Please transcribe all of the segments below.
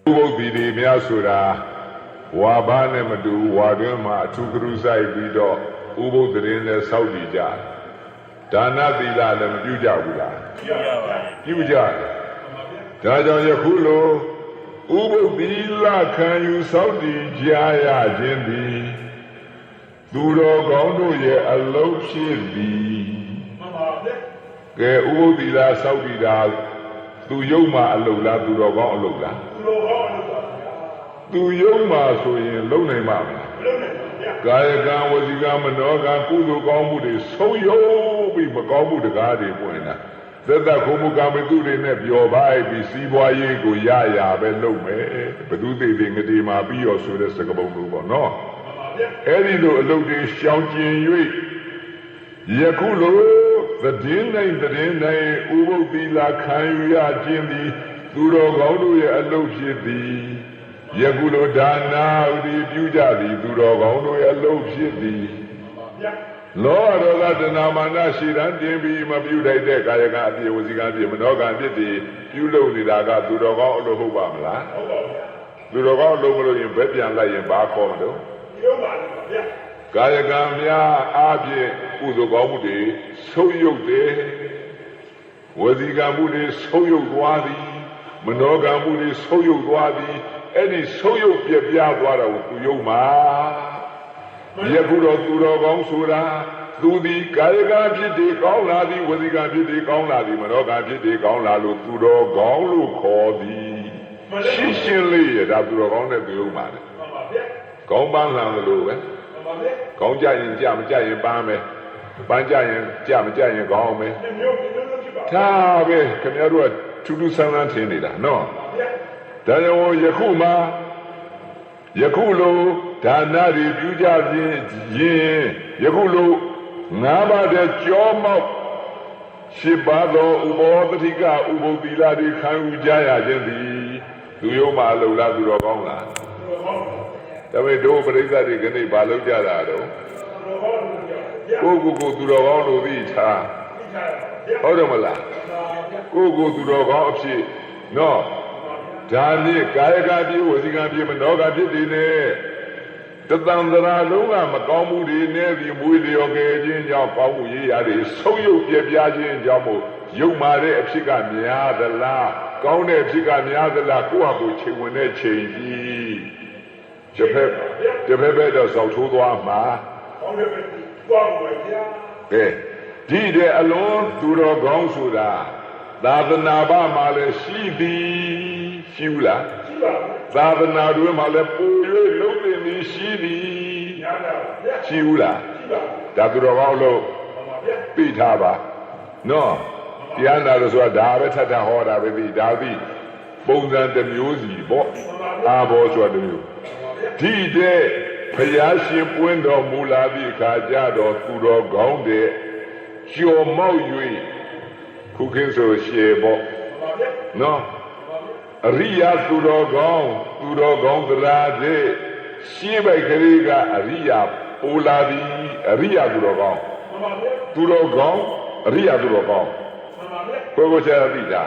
ဥပုပ်ဒီများဆိုတာဝါဘာနဲ့မတူဝါတွင်းမှာအထူးကရုဆိုင်ပြီးတော့ဥပုပ်သတင်းနဲ့စောင့်တည်ကြဒါနသီလလည်းမပြုကြဘူးလားပြုကြတယ်ဒါကြောင့်ယခုလိုဥပုပ်သီလခံယူစောင့်တည်ကြရခြင်းသည်သူတော်ကောင်းတို့ရဲ့အလုပ်ဖြစ်သည်ကဲဥပုပ်သီလစောင့်တည်တာသူယုံမှာအလုပ်လားသူတော်ကောင်းအလုပ်လားသူယုံမှာဆိုရင်လုံနိုင်မှာမလားကာယကံဝစီကံမနောကံကုသိုလ်ကောင်းမှုတွေဆုံးယုံပြီးမကောင်းမှုတကားတွေပွင့်တာသက်သက်ခုမှုကံမတုတွေနဲ့ပျော်ပါပြီးစီးပွားရေးကိုရပဲလုပ်မယ်ဘသူသိသိငတိမှာပြီးရောဆိုတဲ့စကားပုံလိုပေါ့နော်အဲ့ဒီလိုအလုပ်တွေရှောင်ကျင်၍ယခုလိုသတင်းတိုင်းဥပုပ်သီလခံယူရခြင်းသည်သူတော်ကောင်းတို့ရဲ့အလုပ်ဖြစ်သည်ယခုလိုဒါနာဥဒီပြုကြသည်သူတော်ကောင်းတို့ရဲ့အလုပ်ဖြစ်သည်လောဘဒေါသတဏမာနရှိတန်းတင်ပြီးမပြုတတ်တဲ့ကာယကအပြည့်ဝစီကအပြည့်မနောကံအပြည့်တွေပြုလုပ်နေတာကသူတော်ကောင်းအလုပ်ဟုတ်ပါမလားဟုတ်ပါဘူးသူတော်ကောင်းအလုပ်မလို့ရင်ဘယ်ပြန်လိုက်ရင်ဘာခေါ်မလို့ပြုပါလိမ့်ပါဗျာကာယကံများအားဖြင့်ကုသိုလ်ကောင်းမှုတွေဆုံးယုတ်တယ်ဝစီကံမှုတွေဆုံးယုတ်သွားသည်မနောကံမှုတွေဆုံးယုတ်သွားသည်အဲ့ဒီဆုံးယုတ်ပြပြသွားတာကိုသူယုံမှာယခုတော့သူတော်ကောင်းဆိုတာသူဒီကာယကံဖြစ်တွေကောင်းလာသည်ဝစီကံဖြစ်တွေကောင်းလာသည်မနောကံဖြစ်တွေကောင်းလာလို့သူတော်ကောင်းလို့ခေါ်သည်ရှင်းလေးရဒါသူတော်ကောင်းတဲ့သူယုံပါလေကောင်းပန်းလာလို့ပဲကောင်းကြရင်ကြမကြရင်ပန်းမယ်ပန်းကြရင်ကြမကြရင်ကောင်းမယ်ဒါပဲခင်ဗျားတို့ကထူးထူးဆန်းဆန်းထင်နေတာနော်ဒါကြောင့်ယခုမှာယခုလိုဒါနတွေပြုကြခြင်းယခုလိုငါးပါးတဲ့ကြောမောက်ရှစ်ပါးသောဥဘောသတိကဥပုပ်သီလတွေခံယူကြရခြင်းသည်သူယုံမှာလုံလားသူတော်ကောင်းလားဒါပေမဲ့တို့ပရိသတ်တွေခဏဘာလုပ်ကြတာတော့ကိုသူတော်ကောင်းလို့သိထားဟုတ်တယ်မလားကိုသူတော်ကောင်းအဖြစ်နော်ဒါနဲ့ကာယကံပြေဝစီကံပြေမနောကံဖြစ်နေနဲ့တသံသရာလုံးကမကောင်းမှုတွေနဲ့ပြီးမွေးလျော်ခဲ့ခြင်းကြောင့်ကောင်းမှုရေးရတယ်ဆုံးယုတ်ပြပြခြင်းကြောင့်မို့ယုံမာတဲ့အဖြစ်ကများသလားကောင်းတဲ့အဖြစ်ကများသလားကိုယ့်ဟာကိုယ်ချိန်ဝင်တဲ့ချိန်ကြီးတစ်ဖက်တော့စောက်ထိုးသွားမှာကောင်းတဲ့ပဲသွားပါဗျာကဲဒီတဲ့အလုံးသူတော်ကောင်းဆိုတာသာသနာ့ဘာမှလည်းရှိသည်ရှိဘူးလားရှိပါဘူးသာသနာ့တွင်မှလည်းပူ၍လုံးတင်ပြီးရှိသည်ရှိဘူးလားရှိပါဘူးဒါသူတော်ကောင်းလို့သိထားပါနော်တရားနာလို့ဆိုတာဒါပဲထပ်ထဟောတာပဲဒီဒါပြီးပုံစံတစ်မျိုးစီပေါ့အာဘောဆိုတာတစ်မျိုးဒီတဲ့ဘုရားရှင်ပွင့်တော်မူလာသည့်အခါကျတော့သူတော်ကောင်းတဲ့ကျော်မောက်၍ခုခင်းဆိုရှေပေါ့နော်အရိယာသူတော်ကောင်းသရာတဲ့ရှင်းပိုက်ကလေးကအရိယာပိုလာသည်အရိယာသူတော်ကောင်းအရိယာသူတော်ကောင်းကိုချာသိတာ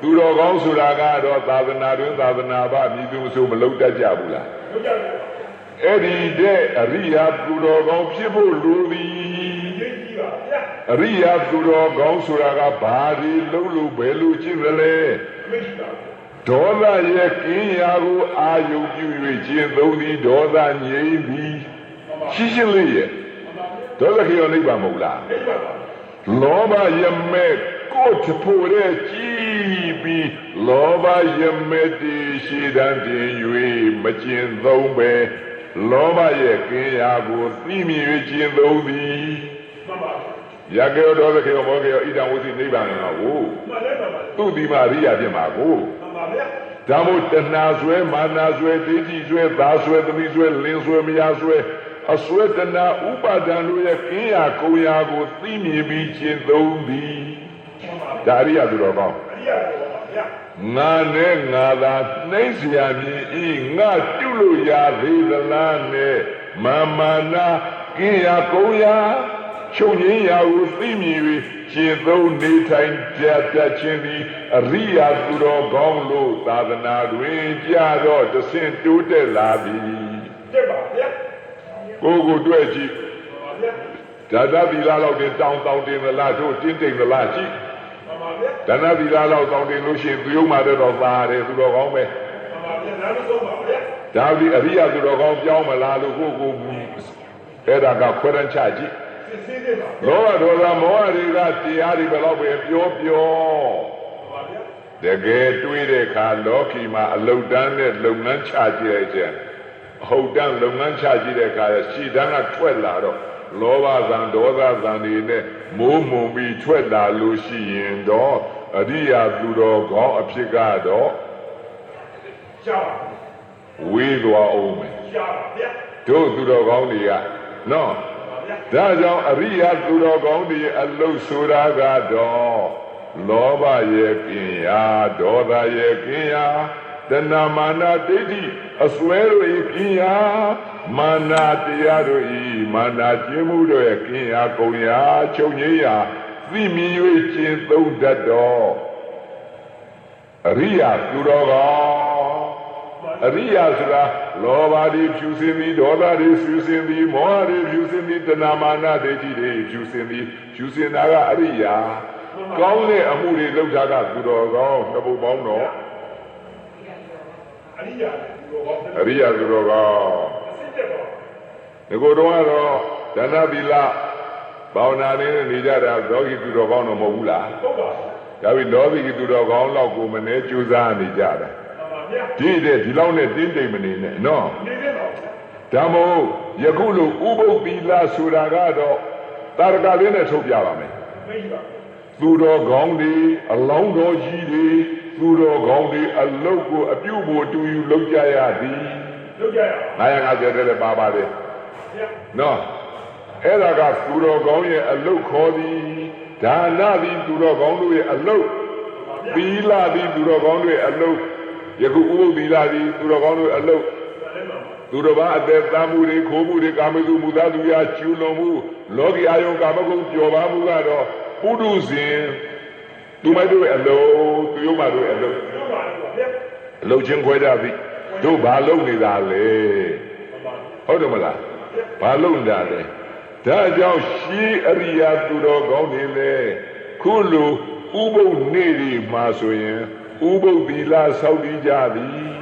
သူတော်ကောင်းဆိုတာကတော့သာသနာတွင်သာသနာ့ဘာမြည်သူမဆိုမလုံးတတ်ကြဘူးလားအဲ့ဒီတဲ့အရိယာသူတော်ကောင်းဖြစ်ဖို့လိုသည်အရိယာသူတော်ကောင်းဆိုတာကဘာဒီလုံးလို့ဘယ်လိုကျင့်ရလဲဒေါသရဲ့ကင်းရာကိုအာယုပြု၍ကျင့်သုံးသည်ဒေါသငြိမ်းသည်ရှင်းလေးရဲ့ဒေါသခေယောနိဗ္ဗာန်မဟုတ်လားလောဘယမဲ့ကိုယ်တဖို့တဲ့ကြည်ပြီးလောဘယမဲ့တည်ရှိတန်းတင်၍မကျင့်သုံးပဲလောဘရဲ့ကင်းရာကိုသိမြင်၍ကျင့်သုံးသည်ယကေဒေါသခေယောမောခေယောဣဒံဝစီနိဗ္ဗာန်ကိုသူတိမအရိယာဖြစ်မှာကိုဒါမို့တဏှာဆွဲမာနဆွဲဒိဋ္ဌိဆွဲသားဆွဲသမီးဆွဲလင်းဆွဲမယားဆွဲအဆွဲတဏှာဥပါဒံတို့ရဲ့ကင်းရာကုံရာကိုသိမြင်ပြီးကျင့်သုံးသည်ဒါအရိယာသူတော်ကောင်းငါနဲ့ငါသာနှိမ့်เสียမြင်ဤငါပြုလို့ရသေးသလားနဲ့မာမာနာကင်းရာကုံရာ ချုပ်ငြိမ်းရာကိုသိမြင်၍ကျင့်သုံးနေထိုင်ကြတတ်ခြင်းသည်အရိယာသူတော်ကောင်းလို့သာသနာတွင်ကြာတော့တဆင့်တိုးတက်လာသည်တက်ပါဗျာကိုယ်တွေ့ကြည့်ဒါနသီလလောက်တင်တောင်းတင်မလားတို့တင်းတိမ်မလားကြည့်ဒါနသီလလောက်တောင်းတင်လို့ရှိရင်သူယုံမှတော့သာတယ်သူတော်ကောင်းပဲဒါဒီအရိယာသူတော်ကောင်းပြောင်းမလားလို့ကိုအဲ့ဒါကခွဲတန်းချကြည့်လောဘဒေါသမောဟတွေကတရားတွေဘယ်တော့ပဲပြောတကယ်တွေးတဲ့အခါလောကီမှာအလုတ်တန်းနဲ့လုပ်ငန်းချကြည့်လိုက်ခြင်းအဟုတ်တန်းလုပ်ငန်းချကြည့်တဲ့အခါရှီတန်းကထွက်လာတော့လောဘဇံဒေါသဇံတွေနဲ့မိုးမုံပြီးထွက်လာလို့ရှိရင်တော့အရိယာသူတော်ကောင်းအဖြစ်ကတော့ဝေးသွားအောင်မယ်တို့သူတော်ကောင်းတွေကနော်ဒါကြောင့်အရိယာသူတော်ကောင်းတွေအလုတ်ဆိုတာကတော့လောဘရဲ့ကင်ရာဒေါသရဲ့ကင်ရာတဏမာနဒိဋ္ဌိအစွဲတို့၏ကင်ရာမာနတရားတို့၏မာနကျင်းမှုတို့ရဲ့ကင်ရာကုံရာချုပ်ငြိမ်းရာသိမြင်၍ကျင့်သုံးတတ်တော်အရိယာသူတော်ကောင်းအရိယာဆိုတာလောဘတွေဖြူစင်သည်ဒေါသတွေဖြူစင်သည်မောဟတွေဖြူစင်သည်တဏမာနဒိဋ္ဌိတွေဖြူစင်သည်ဖြူစင်တာကအရိယာကောင်းတဲ့အမှုတွေလုပ်တာကသူတော်ကောင်းတပုတ်ပေါင်းတော့အရိယာသူတော်ကောင်းဒီကိုယ်တော့ဒါနသီလဘာဝနာနဲ့နေကြတာလောကီသူတော်ကောင်းတော့မဟုတ်ဘူးလားဟုတ်ပါဘူးဒါပေမဲ့လောကီသူတော်ကောင်းလောက်ကိုမနေကြိုးစားနေကြတာဒီလောက်နဲ့တင်းတိမ်မနေနဲ့နော်ဒါမို့ယခုလိုဥပုပ်သီလဆိုတာကတော့တာရကလေးနဲ့ထုတ်ပြပါမယ်သူတော်ကောင်းတွေအလောင်းတော်ကြီးတွေသူတော်ကောင်းတွေအလုတ်ကိုအပြုတ်ဖို့တူယူလုပ်ကြရသည်လုပ်ကြရ950တဲ့ပါပါတယ်နော်အဲ့ဒါကသူတော်ကောင်းရဲ့အလုတ်ခေါ်သည်ဒါနသည်သူတော်ကောင်းတို့ရဲ့အလုတ်သီလသည်သူတော်ကောင်းတို့ရဲ့အလုတ်ယခုဥပုပ်သီလသည်သူတော်ကောင်းတို့အလုတ်သူတော်ဘာအသက်သားမှုတွေခိုးမှုတွေကာမတုမှုသားသူရာကျူးလွန်မှုလောကီအာယုံကာမဂုဏ်ပျော်ပါမှုကတော့ပုထုဇဉ်သူမိုက်တို့ရဲ့အလုတ်သူယုံမတို့ရဲ့အလုတ်အလုတ်ချင်းခွဲကြသည်တို့ဘာလုပ်နေတာလဲဟုတ်တယ်မလားဘာလုပ်နေတာလဲဒါကြောင့်ရှေးအရိယာသူတော်ကောင်းတွေလေခုလိုဥပုပ်နေ့ဒီမှာဆိုရင်ဥပုပ်သီလဆောက်တည်ကြသည်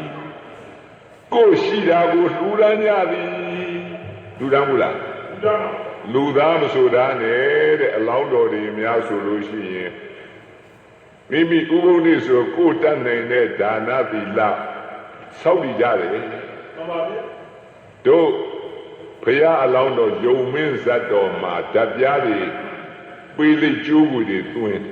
ကိုရှိတာကိုလှူဒန်းကြသည်လှူဒန်းဘူးလားလူသားမဆိုတာနဲ့တဲ့အလောင်းတော်တွေများဆိုလို့ရှိရင်မိမိဥပုပ်နေ့ဆိုကိုတတ်နိုင်တဲ့ဒါနသီလဆောက်တည်ကြတယ်မှန်ပါဗျာတို့ဖရာအလောင်းတော်ယုံမင်းဇတ်တော်မှာဓာတ်ပြားတွေပေးလိကျိုးကိုတွေသွင်း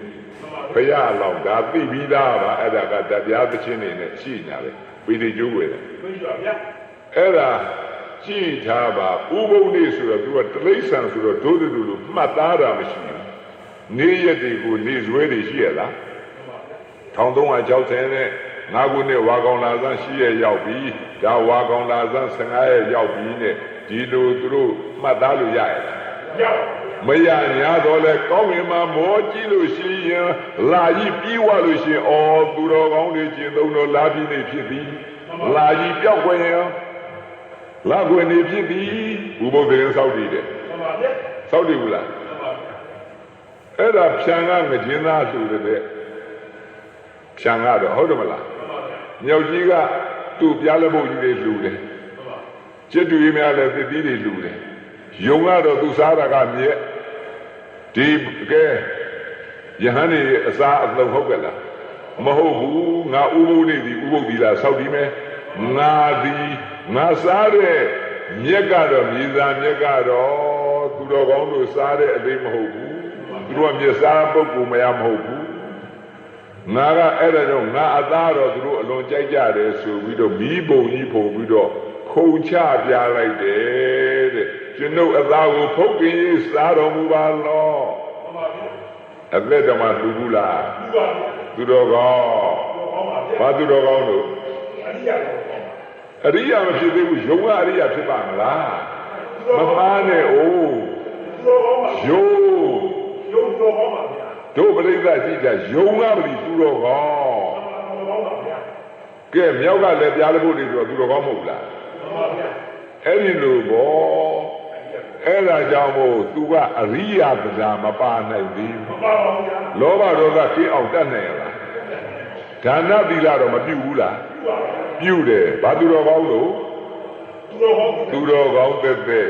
ဖရာအလောင်းဒါသိပြီးသားပါအဲ့ဒါကဓာတ်ပြားသချင်းနေနဲ့ရှိနေတာလေပေးလိကျိုးကိုလေသိပါဗျာအဲ့ဒါကြည့်ထားပါဥပုပ်နေ့ဆိုတော့သူကတလိษံဆိုတော့ဒုဒလူလိုမှတ်သားတာမရှိဘူးနေ့ရက်တွေကိုနေ့စွဲတွေရှိရလား1360နဲ့9ခုနှစ်ဝါကောင်လာဆန်း10ရက်ရောက်ပြီဒါဝါကောင်လာဆန်း15ရက်ရောက်ပြီနဲ့ဒီလိုသူတို့မှတ်သားလို့ရရဲ့လားမရညာတော့လဲကောင်းရင်မှမောကြည့်လို့ရှိရင်လာကြီးပြီးွားလို့ရှိရင်အော်သူတော်ကောင်းတွေကျင့်သုံးတော့လာပြီးနေဖြစ်ပြီလာကြီးပြောက်ခွင့်ရင်လာခွင့်နေဖြစ်ပြီဘုဘုရင်စောက်တည်တယ်စောက်တည်ဘူးလားအဲ့ဒါဖြံကငကျင်းသားဆိုတဲ့ဖြံကတော့ဟုတ်တယ်မလားမြောက်ကြီးကသူ့ပြားလက်ဖို့ကြီးတွေလှူတယ်ကျက်တူကြီးများလည်းသစ်သီးတွေလှူတယ်ယုံကတော့သူစားတာကမြက်ဒီကဲယဟန်နေအစားအလုံးဟုတ်ကဲ့လားမဟုတ်ဘူးငါဥပုပ်နေသည်ဥပုပ်သီလဆောက်ပြီးမယ်ငါသည်ငါစားတဲ့မြက်ကတော့မြေစာမြက်ကတော့သူတော်ကောင်းတို့စားတဲ့အလေးမဟုတ်ဘူးသူတို့ကမြက်စားပုဂ္ဂိုလ်မရမဟုတ်ဘူးငါကအဲ့ဒါကြောင့်ငါအသားတော့သူတို့အလွန်ကြိုက်ကြတယ်ဆိုပြီးတော့မီးပုံကြီးပုံပြီးတော့ခုံချပြလိုက်တယ်တဲ့ကျွန်ုပ်အသားကိုဖုတ်ကင်းရေးစားတော်မူပါလောအသက်တော်မှာလူဘူးလားသူတော်ကောင်းဘာသူတော်ကောင်းတို့အရိယာမဖြစ်သေးဘူးယုံကအရိယာဖြစ်ပါမလားမမှားနဲ့အိုး တို့ပြိဿကြည့်ကြယုံလာပြီသူတော်ကောင်းကဲမြောက်ကလည်းပြားလို့နေဆိုတော့သူတော်ကောင်းမဟုတ်လားအဲ့ဒီလိုပေါ့အဲ့ဒါကြောင့်မို့သူကအရိယတရားမပါနိုင်သေးဘူးလောဘဒေါသကိအောင်တတ်နိုင်ရလားဒါနသီလတော့မပြုဘူးလားပြုတယ်ဘာသူတော်ကောင်းလို့သူတော်ကောင်းသက်သက်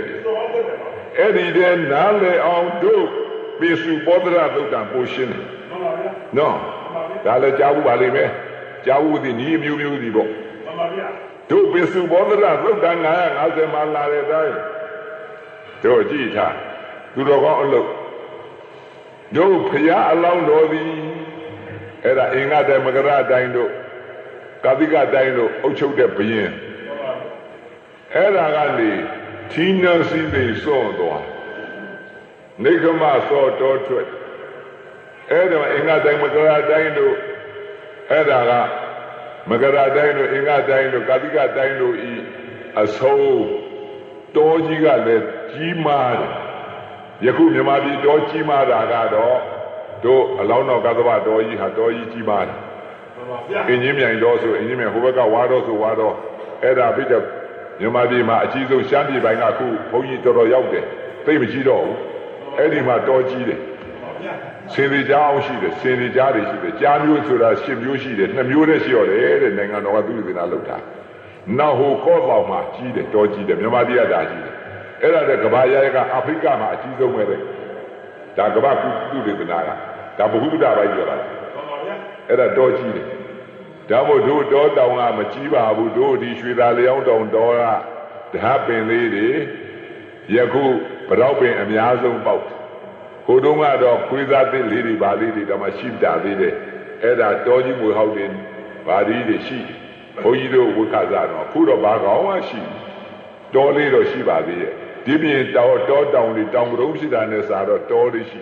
အဲ့ဒီတည်းနားလည်အောင်တို့ပိစုပောဒရသုတ်တံပို့ရှင်းတယ်နော်ဒါလည်းကြားဘူးပါလိမ့်မယ်ကြားဘူးသည်ဤမျိုးမျိုးသည်ပေါ့တို့ပိစုပောဒရသုတ်တံ950မှာလာတဲ့အတိုင်းတို့ကြည့်ထားသူတော်ကောင်းအလုပ်တို့ဖရာအလောင်းတော်သည်အဲ့ဒါအင်္ဂတေမကရတိုင်းတို့ကာတိကတိုင်းတို့အုပ်ချုပ်တဲ့ဘုရင်အဲ့ဒါကနေထီးနှံစီးသိစွန့်သွားနေကမသောတော်ထွက်အဲ့ဒါအင်္ဂတိုင်းမကရတိုင်းတို့အဲ့ဒါကမကရတိုင်းတို့အင်္ဂတိုင်းတို့ကာတိကတိုင်းတို့ဤအဆုံးတော်ကြီးကလည်းကြီးမားတယ်ယခုမြန်မာပြည်တော်ကြီးမားတာကတော့တို့အလောင်းတော်ကသဗ္ဗတော်ကြီးဟာတော်ကြီးကြီးမားတယ်အင်းကြီးမြိုင်တော်ဆိုအင်းကြီးမြိုင်ဟိုဘက်ကဝါတော်ဆိုဝါတော်အဲ့ဒါပြည့်တဲ့မြန်မာပြည်မှာအကြီးဆုံးရှမ်းပြည်ပိုင်းကခုဘုန်းကြီးတော်တော်ရောက်တယ်သိမကြီးတော့ဘူးအဲ့ဒီမှာတော်ကြီးတယ်စင်ရီကြားအောင်ရှိတယ်စင်ရီကြားတွေရှိတယ်ကြားမျိုးဆိုတာ10မျိုးရှိတယ်2မျိုးနဲ့ရှိရတယ်တဲ့နိုင်ငံတော်ကသူ့ဒေသလောက်တာနောက်ဟိုကော့ပေါင်မှာကြီးတယ်တော်ကြီးတယ်မြန်မာပြည်ကဒါကြီးတယ်အဲ့ဒါတဲ့ကဘာရဲကအာဖရိကမှာအကြီးဆုံးပဲတဲ့ဒါကဘာကုဒေသနာကဒါဘုဟုတ္တပိုင်းပြောတာအဲ့ဒါတော်ကြီးတယ်ဒါမို့တို့တော်တောင်ကမကြီးပါဘူးတို့ဒီရွှေသာလျောင်းတောင်တော်ကဓာပင်လေးတွေယခုဗရောက်ပင်အများဆုံးပေါက်ဟိုတုန်းကတော့ခွေးသားသစ်လေးတွေဗာလေးတွေတော့မှရှိတာသေးတယ်အဲ့ဒါတော်ကြီးမွေဟောက်တင်ဗာဒီတွေရှိဘုန်းကြီးတို့ဝိခါစားတော့ခုတော့ဘာကောင်းမှရှိတော်လေးတော့ရှိပါသေးရဲ့ဒီပြင်တောတောင်တွေတောင်ကရုံးဖြစ်တာနဲ့စားတော့တော်လေးရှိ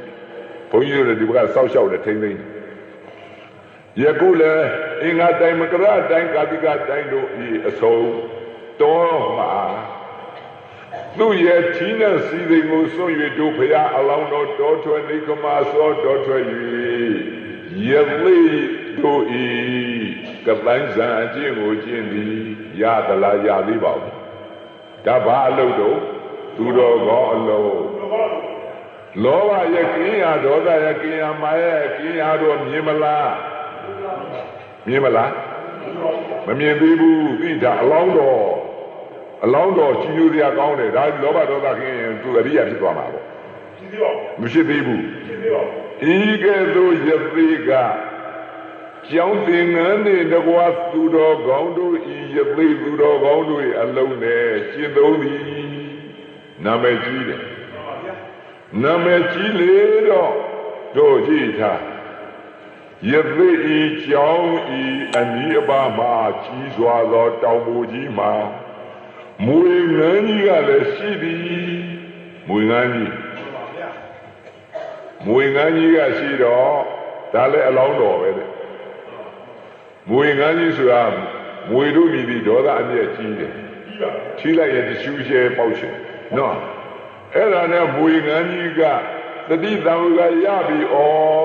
ဘုန်းကြီးတို့ဒီဘက်ကစောက်ရှောက်တယ်ထိမ့်သိမ့်ယခုလည်းအင်္ဂါတိုင်းမကရတိုင်းကာတိကတိုင်းတို့ဤအဆုံးတော်မှာသူရဲ့ထီးနဲ့စီစိမ်ကိုစွန့်၍တို့ဖရာအလောင်းတော်တော်ထွက်နေကမသောတော်ထွက်၍ယသိတို့ဤကပန်းစံအကျင့်ကိုကျင့်သည်ရသလားရသေးပါဘူးဒါဘာအလုပ်တော့သူတော်ကောင်းအလုပ်လောဘရဲ့ကင်းရာဒေါသရဲ့ကင်းရာမာရဲ့ကင်းရာတော့မြင်မလားမြင်မလားမမြင်သေးဘူးသိတာအလောင်းတော်ကြီးညိုစရာကောင်းတယ်ဒါလောဘဒေါသကင်းရင်သူအရိယာဖြစ်သွားမှာပေါ့မရှိသေးဘူးဤကဲ့သို့ယသိကကျောင်းသင်္ကန်းတွေတကွာသူတော်ကောင်းတို့ဤယသိသူတော်ကောင်းတို့၏အလုံးနဲ့ရှင်းသုံးသည်နာမည်ကြီးတယ်နာမည်ကြီးလေတော့တို့ကြည့်ထားယသိဤကျောင်းဤအနီးအပါးမှာကြီးစွာသောတောင်ပေါ်ကြီးမှာမွေငန်းကြီးကလည်းရှိသည်မွေငန်းကြီးကရှိတော့ဒါလည်းအလောင်းတော်ပဲတဲ့မွေငန်းကြီးဆိုတာမွေတို့မြည်ပြီးဒေါသအမျက်ကြီးတယ်ချီးလိုက်ရတ िश ူးရှဲပေါက်ရှင်နော်အဲ့ဒါနဲ့မွေငန်းကြီးကတတိတံကရပြီဩ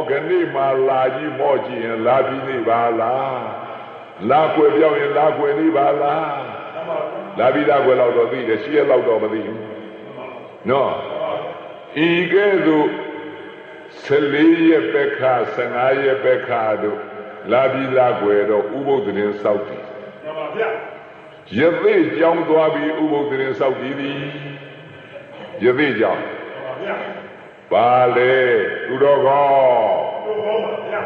ခဏိမှလာကြီးမော့ကြည့်ရင်လာပြီးနေပါလားလာကွယ်ပြောင်းရင်လာကွယ်နေပါလားလာပြီးသားကွယ်တော့သိတယ်ရှင်းရတော့မသိဘူးနော်ဤကဲ့သို့14ရက်ပက္ခ15ရက်ပက္ခတို့လာပြီးလာကွယ်တော့ဥပုသ်တင်စောက်တည်မှန်ပါဗျာယသိကြောင်းသွားပြီးဥပုသ်တင်စောက်တည်သည်ယသိကြောင်းမှန်ပါဗျာပါလေသူတော်ကောင်းပါဗျာ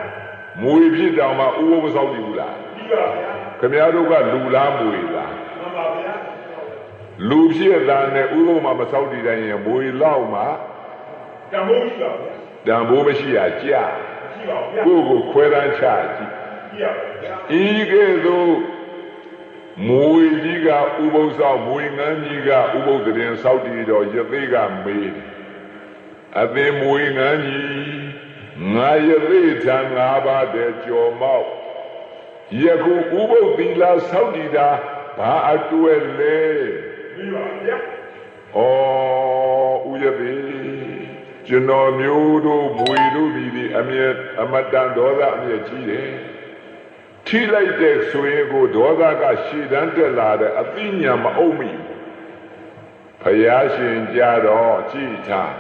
မွေဖြစ်တောင်မှဥပုသ်မစောက်တည်ဘူးလားပြီးပါဗျာခင်ဗျားတို့ကလူလားမွေလားမှန်ပါဗျာလူဖြစ်တာနဲ့ဥပုသ်မှာမစောက်တည်တိုင်းရင်မွေလောက်မှတန်ဖိုးရှိပါဗျာတန်ဖိုးမရှိတာကြာကိုယ်ကိုခွဲတန်းချကြည့်ဤကဲ့သို့မွေကြီးကဥပုသ်ဆောင်မွေငန်းကြီးကဥပုသ်တင်စောက်တည်တော်ယသိကမေးအသင်မွေငန်းကြီးငါယသိထံ၅ပါးတည်းကြော်မောက်ယခုဥပုသ်သီလစောက်တည်တာဘာအတွဲလဲပြီးပါဗျာဩဥယသိ ကျွန်တော်မျိုးတို့မွေတို့ဒီအမြဲအမတန်ဒေါသအမြဲကြီးတယ်ထိလိုက်တဲ့ဆိုရင်ကိုဒေါသကရှည်တန်းတက်လာတဲ့အသိဉာဏ်မအုပ်မိဘုရားရှင်ကြတော့ကြည်ထား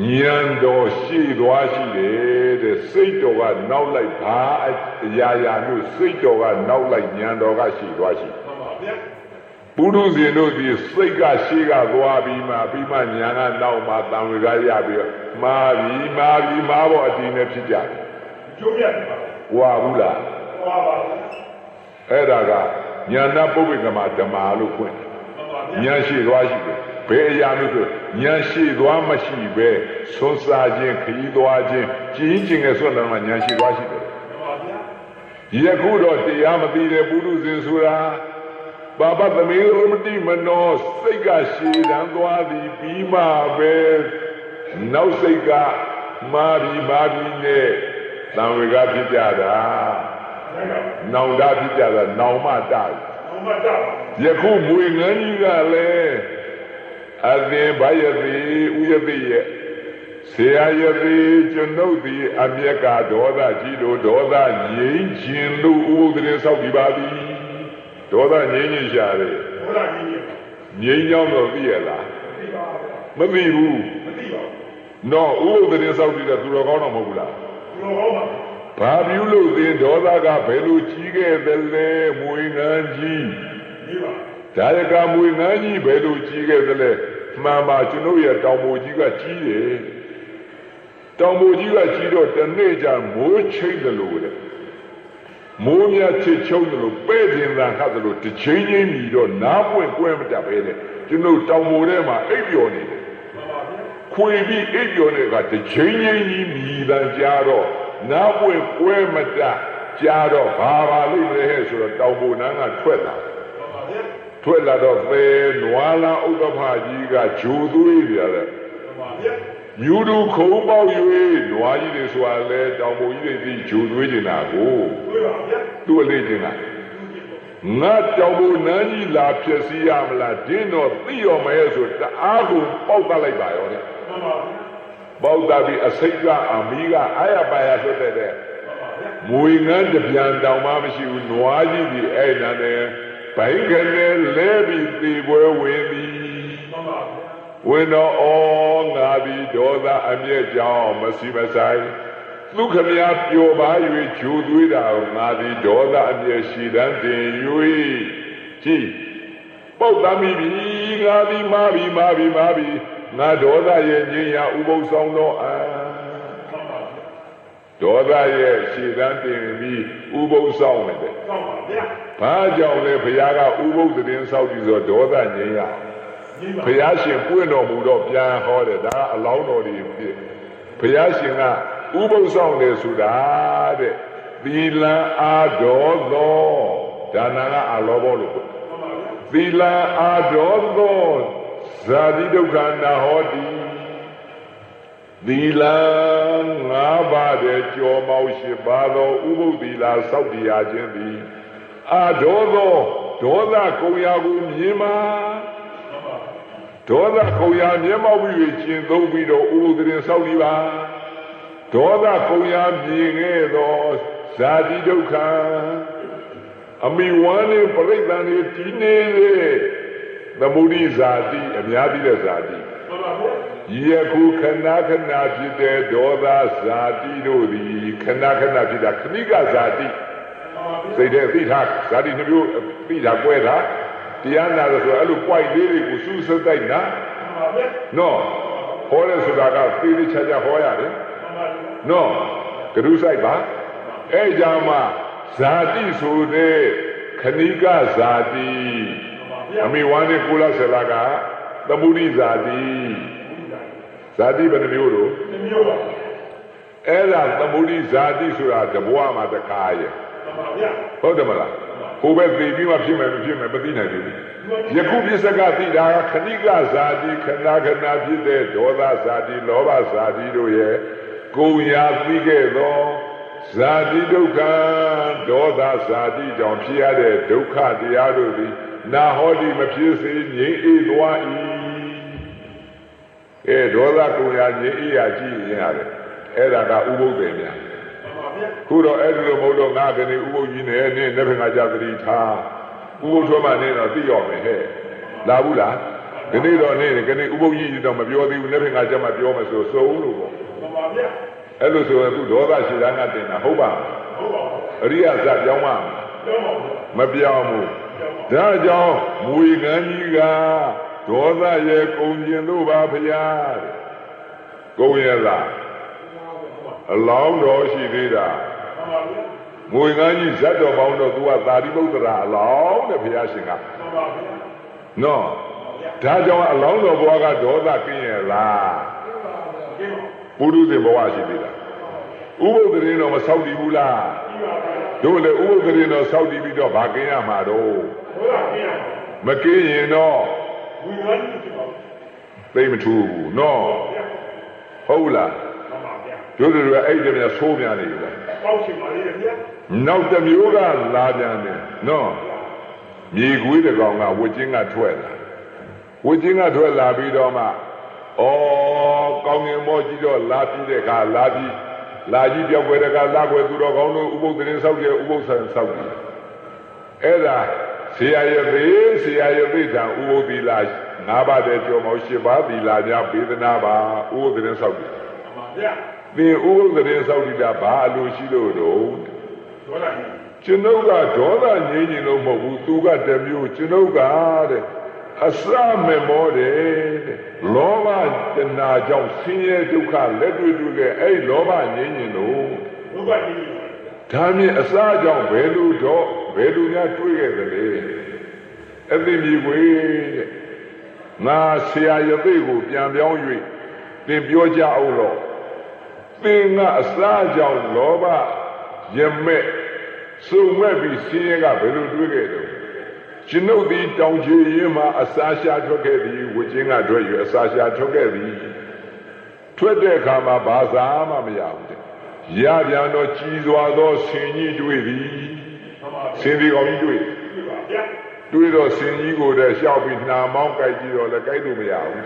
ဉာဏ်တော်ရှိသွားရှိတယ်တဲ့စိတ်တော်ကနောက်လိုက်ဘာအရာရာမျိုးစိတ်တော်ကနောက်လိုက်ဉာဏ်တော်ကရှိသွားရှိမှန်ပါဗျာပုရုဇဉ်တို့ဒီစိတ်ကရှိကသွားပြီးမှဉာဏ်ကနောက်မှတံဝေကရပြီးမာဖို့အတီးနဲ့ဖြစ်ကြတယ်ကျိုးရတယ်ပါဝါဘူးလားဝါပါအဲ့ဒါကဉာဏပုပ္ပိကမဓမ္မလို့ဖွင့်ဉာဏ်ရှိသွားရှိတယ်ဘယ်အရာမျိုးဆိုဉာဏ်ရှိသွားမရှိပဲဆွမ်းစားခြင်းခရီးသွားခြင်းကြီးခြင်းနဲ့ဆွမ်းတယ်မှာဉာဏ်ရှိသွားရှိတယ်ယခုတော့တရားမသိတဲ့ပုရုဇဉ်ဆိုတာဘာပသမေရမတိမနောစိတ်ကရှည်တန်းသွားသည်ပြီးမှပဲနောက်စိတ်ကမာပြီးနဲ့သံဝေကဖြစ်ကြတာနောင်တဖြစ်ကြတာနောင်မတယခုမွေငန်းကြီးကလည်းအသင်ဘယတိဥယတိရဲ့ဆရာယတိကျွန်ုပ်သည်အမျက်ကဒေါသကြီးတို့ဒေါသငြိမ်းခြင်းလို့ဥပုသ်တည်းဆောက်ပြီးပါသည်ဒေါသငြိမ်းခြင်းရှာတယ်ဒေါသငြိမ်းကြောင်းတော့သိရလားမသိဘူးနော်ဥပုသ်တည်းဆောက်ပြီးတော့သူတော်ကောင်းတော့မဟုတ်ဘူးလားသူတော်ကောင်းပါဘာပြုလို့သင်ဒေါသကဘယ်လိုကြီးခဲ့သလဲမွေငန်းကြီးဒါရကမွေငန်းကြီးဘယ်လိုကြီးခဲ့သလဲမှန်ပါကျွန်ုပ်ရဲ့တောင်ပေါ်ကြီးကကြီးတယ်တောင်ပေါ်ကြီးကကြီးတော့တနေ့ကျမိုးချိတ်တယ်လို့တဲ့မိုးများချစ်ချုံတယ်လို့ပဲ့တင်သာခတ်တယ်လို့တစ်ချိန်ချင်းမြည်တော့နားပွင့်ကွဲမတတ်ပဲတဲ့ကျွန်ုပ်တောင်ပေါ်ထဲမှာအိပ်ပျော်နေတယ်ခွေပြီးအိပ်ပျော်နေတဲ့ကတစ်ချိန်ချင်းကြီးမြည်တန်ကြတော့နားပွင့်ကွဲမတတ်ကြတော့ဘာလိမ့်လဲဆိုတော့တောင်ပေါ်နန်းကထွက်လာတော့သေနွားလာဥဒ္ဓဖကြီးကဂျိုသွေးကြတယ်ညူတူခုံပေါက်၍နွားကြီးတွေဆိုတာလဲတောင်ပေါ်ကြီးတွေပြီးဂျိုသွေးနေတာကိုသူ့အလေးချင်းကငါတောင်ပေါ်နန်းကြီးလာဖြစ်စီရမလားဒင်းတော့သိရောမဲဆိုတအားကိုပေါက်တတ်လိုက်ပါရောတဲ့ပေါက်တတ်ပြီးအစိတ်ကအမီးကအာရပါရဆွတ်တဲ့မွေငန်းတပြန်တောင်မှမရှိဘူးနွားကြီးဒီအဲ့နာနဲ့ဘိုင်းကနေလဲပြီးသေပွဲဝင်သည်ဝင်တော့ဩငါသည်ဒေါသအမျက်ကြောင့်မရှိမဆိုင်သူခမည်းပျော်ပါ၍ဂျိုသွေးတာငါသည်ဒေါသအမျက်ရှိတန်းတင်၍ကြည်ပုတ်သမီးပြီငါသည်မာပြီငါဒေါသရဲ့ငြိမ်းရာဥပုသ်ဆောင်တော့ဒေါသရဲ့ရှည်တန်းတင်ပြီးဥပုသ်ဆောင်နေတယ်။ဆောင်ပါဗျာ။ဘာကြောင့်လဲဘုရားကဥပုသ်သတင်းဆောက်ပြီးဆိုဒေါသငြိမ်းရဘုရားရှင်ပွင့်တော်မူတော့ပြန်ဟောတယ်ဒါကအလောင်းတော်တွေဖြစ်ဘုရားရှင်ကဥပုသ်ဆောင်တယ်ဆိုတာတဲ့သီလံအာဒေါသောဒါနကအလောဘောလို့သီလံအာဒေါသောဇာတိဒုက္ခနာဟောတိသီလံ၅ပါးတဲ့ကြောမောက်၈ပါးသောဥပုသ်သီလစောင့်တရားခြင်းသည်အာဒေါသောဒေါသကုံရာကိုမြင်မှာဒေါသကုံရာမျက်မှောက်ပြီးကျင့်သုံးပြီးတော့ဥပုသ်တရားစောင့်ဒီပါဒေါသကုံရာမြင်ခဲ့သောဇာတိဒုက္ခအမိဝမ်းနဲ့ပြိဿံတွေတည်နေတဲ့သမုဒိဇာတိအများကြီးတဲ့ဇာတိယခုခဏဖြစ်တဲ့ဒေါသဇာတိတို့သည်ခဏဖြစ်တာခဏိကဇာတိစိတ်တဲ့သိထားဇာတိနှမျိုးသိတာကွဲတာတရားနာလို့ဆိုအဲ့လို point လေးတွေကိုစူးစမ်းတိုက်နာနော်ဟောရဲဆိုတာကသိသိချာချာဟောရတယ်နော်ကရုစိုက်ပါအဲ့ကြမှာဇာတိဆိုတဲ့ခဏိကဇာတိအမိဝမ်းနဲ့ကိုလဆလာကသမုဒိဇာတိဇာတိဘယ်နှမျိုးတို့နှမျိုးပါအဲ့ဒါသမုဒိဇာတိဆိုတာတဘွားမှာတခါရဲ့ဟုတ်တယ်မလားဟိုဘက်သိပြီးမှဖြစ်မယ်မသိနိုင်ဘူးယခုပြစ္ဆကသိတာခဏိကဇာတိခဏဖြစ်တဲ့ဒေါသဇာတိလောဘဇာတိတို့ရဲ့ကိုယ်ရာသိခဲ့သောဇာတိဒုက္ခဒေါသဇာတိကြောင့်ဖြစ်ရတဲ့ဒုက္ခတရားတို့သည်နာဟောတိမဖြစ်စေငြိမ်းအေးသွား၏ ဒေါသကိုရငြိအေးရကြည့်ရင်ရတယ်အဲ့ဒါကဥပုပ်တယ်များခုတော့အဲ့ဒီလိုမဟုတ်တော့ငါကနေဥပုပ်ကြီးနဲ့နင်းလက်ဖင်ကကြသတိထားဥပုပ်ထွန်းမှနင်းတော့သိရောမယ်ဟဲ့လာဘူးလားဒီနေ့တော့နင်းကနေဥပုပ်ကြီးတော့မပြောသေးဘူးလက်ဖင်ကကြမှပြောမယ်ဆိုစုံလို့ပေါ့အဲ့လိုဆိုရင်သူဒေါသရှိတာကတင်တာဟုတ်ပါအရိယဇတ်ပြောင်းမှာမပြောင်းဘူးဒါကြောင့်မွေကန်းကြီးကဒေါသရဲ့ကုံကျင်လို့ပါဗျာတဲ့ကုံရလားအလောင်းတော်ရှိသေးတာမွေကန်းကြီးဇတ်တော်ပေါင်းတော့သူကသာရိပုတ္တရာအလောင်းတဲ့ဘုရားရှင်ကနော်ဒါကြောင့်အလောင်းတော်ဘဝကဒေါသကင်းရလားပုရုဇဉ်ဘဝရှိသေးတာဥပုသ်တရင်တော့မဆောက်တည်ဘူးလားတို့လေဥပုသ်တရင်တော့ဆောက်တည်ပြီးတော့ဘာကင်းရမှာတော့မကင်းရင်တော့သိမထူဘူးနော်ဟုတ်လားတို့တွေကအဲ့ဒီများဆိုးများနေပြီလားပေါက်ချင်ပါလေဗျာနောက်တစ်မျိုးကလာပြန်တယ်နော်မြေခွေးတစ်ကောင်ကဝှကျင်းကထွက်လာဝှကျင်းကထွက်လာပြီးတော့မှကောင်းငင်မောကြီးတော့လာပြီးတဲ့အခါလာကြီးပြောက်ွယ်တဲ့အခါလာွယ်သူတော်ကောင်းတို့ဥပုသ်တရင်ဆောက်တယ်ဥပုသ်ဆန်ဆောက်တယ်အဲ့ဒါဆရာရသေးတံဥပုသ်သီလ၅ပါးတည်းကြောမော၈ပါးသီလများပေးသနာပါဥပုသ်တရင်ဆောက်တယ်သင်ဥပုသ်တရင်ဆောက်တည်တာဘာအလိုရှိလို့တော့ကျွန်ုပ်ကဒေါသငြိမ်းချင်လို့မဟုတ်ဘူးသူကတမျိုးကျွန်ုပ်ကတဲ့အစမေမောတယ်လောဘတဏှာကြောင့်ဆင်းရဲဒုက္ခလက်တွေ့ခဲ့အဲ့လောဘငြိမ်းချင်လို့ဒုက္ခငြိမ်းချင်ဒါမြင်အစကြောင့်ဘယ်လိုများတွေးခဲ့သလဲအသိမြေွေတဲ့ငါဆရာရသိကိုပြန်ပြောင်း၍သင်ပြောကြအောင်လို့သင်ကအစကြောင့်လောဘရမဲ့စုံမဲ့ပြီးဆင်းရဲကဘယ်လိုတွေးခဲ့တော့ကျွန်ုပ်ဒီတောင်ချေရင်မှာအစာရှာထွက်ခဲ့သည်ဝကျင်းကထွက်၍အစာရှာထွက်ခဲ့သည်ထွက်တဲ့အခါမှာဘာသာမှမရဘူးတဲ့ရပြန်တော့ကြီးစွာသောဆင်ကြီးတွေ့သည်ဆင်ဒီကောင်ကြီးတွေ့တော့ဆင်ကြီးကိုတည်းရှောက်ပြီးနှာမောင်းကြိုက်ကြည့်တော့လည်းကြိုက်လို့မရဘူး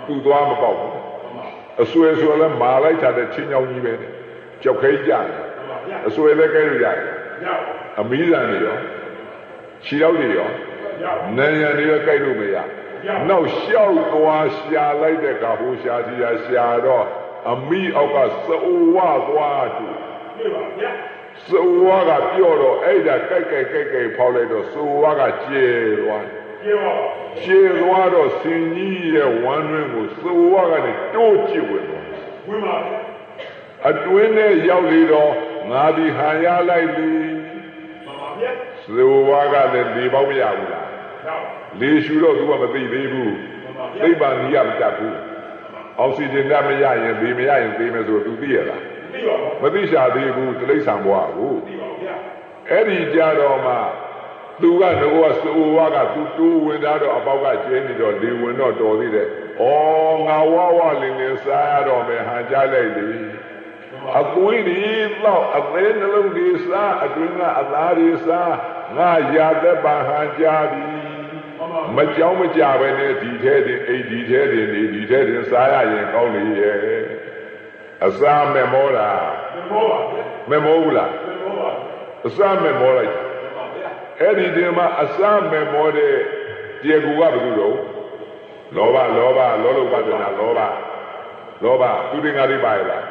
သူသွားမပေါက်ဘူးအဆွဲဆိုလည်းမာလိုက်တာတဲ့ချင်းချောင်းကြီးပဲကြောက်ခဲကြတယ်အဆွဲလည်းကြိုက်လို့ရတယ်အမီးဆန်တွေရောခြေရောက်တွေရောနာရံတွေရောကြိုက်လို့မရနောက်လျှောက်သွားရှာလိုက်တဲ့ကဟိုရှာစီရှာတော့အမီးအောက်ကစိုးဝသွားတူစိုးဝကပြော့တော့အဲ့ဒါကြိုက်ဖောက်လိုက်တော့စိုးဝကကျေသွားကျေသွားတော့စင်ကြီးရဲ့ဝမ်းတွင်းကိုစိုးဝကနေတိုးကြည့်ဝင်သွားအတွင်းနဲ့ရောက်လေတော့ငါဒီဟန်ရလိုက်လေစိုးဝကလည်းလေပေါက်မရဘူးလားလေရှူတော့သူကမသိသေးဘူးသိပ္ပံကြီးကမတတ်ဘူးအောက်ဆီဂျင်ကမရရင်လေမရရင်သိမယ်ဆိုသူသိရလားမသိရှာသေးဘူးတိရစ္ဆာန်ဘဝကိုအဲ့ဒီကြတော့မှသူကငါကစိုးဝါကသူတိုးဝင်တာတော့အပေါက်ကကျဲနေတော့လေဝင်တော့တော်သေးတယ်ဩငါဝလင်းစားရတော့မယ်ဟန်ကြလိုက်လေအသွေးဒီတော့အသေးနှလုံးဒီစားအတွင်းကအသားဒီစားငါရသက်ပါဟန်ကြပြီမကြောက်မကြပဲနဲ့ဒီထဲတင်အိတ်ဒီထဲတင်နေဒီထဲတင်စားရရင်ကောင်းလေရဲ့အစားမဲ့မောတာမဲ့မောဘူးလားအစားမဲ့မောလိုက်အဲ့ဒီဒီမှာအစားမဲ့မောတဲ့တရားကူကဘယ်လိုတော့လောဘလောလို့ပါတဲ့နာလောဘသူတင်္ဂါလေးပါရလား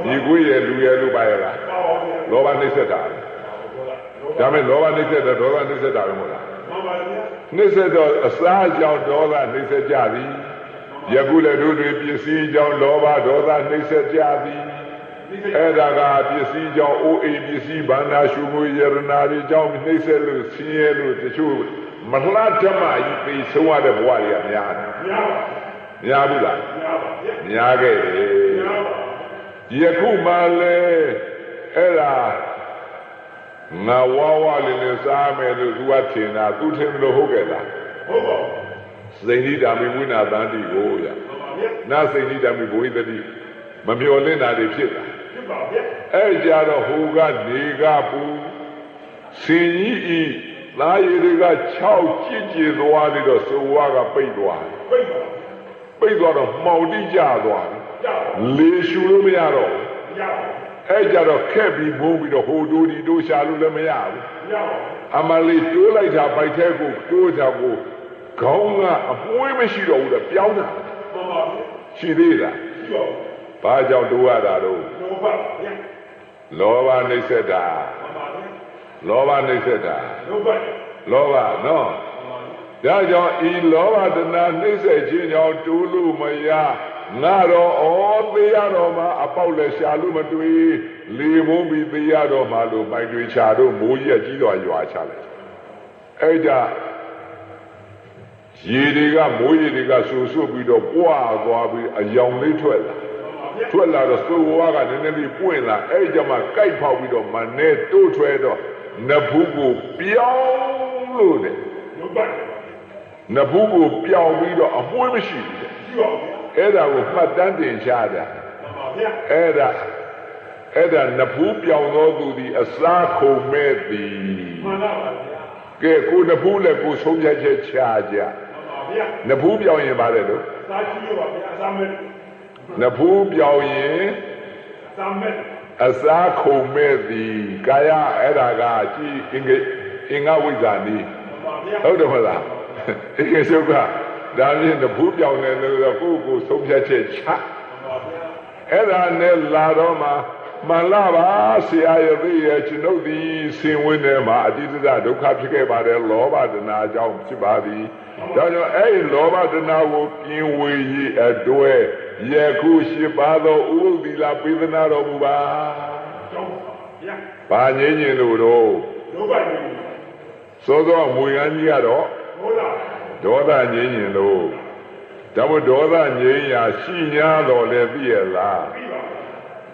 ညီကိုရဲ့လူရဲ့လို့ပါရလားလောဘနှိမ့်ဆက်တာဒါမဲ့လောဘနှိမ့်ဆက်တယ်ဒေါသနှိမ့်ဆက်တာပဲမဟုတ်လားနှိမ့်ဆက်တော့အစားကြောင့်ဒေါသနှိမ့်ဆက်ကြသည်ယခုလည်းတို့တွေပစ္စည်းကြောင့်လောဘဒေါသနှိမ့်ဆက်ကြသည်အဲ့ဒါကပစ္စည်းကြောင့်အိုးအိမ်ပစ္စည်းဗန္ဒာရှုမှုယရနာတွေကြောင့်နှိမ့်ဆက်လို့ဆင်းရဲလို့တချို့မလှဓမ္မကြီးသိဆုံးရတဲ့ဘဝတွေကများတယ်များဘူးလားများခဲ့တယ်ယခုမှလည်းအဲ့ဒါငါဝလေးစားမယ်လို့သူကထင်တာသူထင်လို့ဟုတ်ခဲ့လားဟုတ်ပါဘူးစိန်ကြီးဓာမိဝိနာသန္တိကိုရနာစိန်ကြီးဓာမိဘဝိတတိမမျော်လင့်တာတွေဖြစ်တာဖြစ်ပါဗျအဲ့ကြတော့ဟိုကနေကပူစင်ကြီးဤသားရည်တွေက6ကြည်သွားပြီးတော့စိုးဝါကပိတ်သွား ပိတ်သွားတော့မှောင်တိကျသွားလေရှူလို့မရတော့အဲ့ကြတော့ခက်ပြီးမိုးပြီးတော့ဟိုတိုးဒီတိုးရှာလို့လည်းမရဘူးအမလေးတိုးလိုက်တာပိုက်ထဲကိုတိုးကြကိုခေါင်းကအမွှေးမရှိတော့ဘူးတဲ့ပြောင်းတာရှိသေးလားဘာကြောင့်တိုးရတာတော့လောဘနှိစ္စတာလောဘနှိစ္စတာလောဘနော်ဒါကြောင့်ဤလောဘတဏှာနှိစ္စခြင်းကြောင့်တိုးလို့မရငါတော့ဩသေးရတော့မှအပေါက်လည်းရှာလို့မတွေ့လေမုန်းပြီးသေးရတော့မှလို့ပိုင်တွေချတို့မိုးကြီးကြီးတော်ရွာချလိုက်အဲ့ဒါရေတွေကမိုးရေတွေကဆူဆူပြီးတော့ပွားသွားပြီးအယောင်လေးထွက်လာတော့စိုးဝါကနည်းနည်းလေးပွင့်လာအဲ့ကြမှာကြိုက်ဖောက်ပြီးတော့မနဲ့တိုးထွဲတော့နဘူးကိုပြောင်းလို့တဲ့နဘူးကိုပြောင်းပြီးတော့အမွှေးမရှိဘူးတဲ့အဲ့ဒါကိုမှတ်တမ်းတင်ချတာအဲ့ဒါနဘူးပြောင်းသောသူသည်အစားခုံမဲ့သည်မှန်ပါပါကဲကိုနဘူးလည်းကိုဆုံးဖြတ်ချက်ချကြနဘူးပြောင်းရင်ပါတယ်လို့စားကြည့်ရပါဗျာအစားမဲ့နဘူးပြောင်းရင်အစားမဲ့အစားခုံမဲ့သည်ကာယအဲ့ဒါကကြည်အင်္ဂဝိဇ္ဇာနီးဟုတ်တယ်မဟုတ်လားဒီကေစုကဒါနဲ့နဘူးပြောင်းတယ်လို့ကိုကိုဆုံးဖြတ်ချက်ချအဲ့ဒါနဲ့လာတော့မှမှန်လားပါဆရာရဲ့သိရဲ့ကျွန်ုပ်ဒီဆင်ဝင်ထဲမှာအတိတ္တဒုက္ခဖြစ်ခဲ့ပါတယ်လောဘတဏှာကြောင့်ဖြစ်ပါသည်ဒါကြောင့်အဲ့ဒီလောဘတဏှာကိုပြင်းဝေရေးအတွက်ယခုရှိပါသောဥပုသ္တိလာပေးသနာတော်မူပါဘာငြိမ်းခြင်းလို့တော့သောသောမူရန်ကြီးကတော့ဒေါသငြိမ်းခြင်းလို့ဒါမို့ဒေါသငြိမ်းရာရှိညာတော်လည်းသိရလား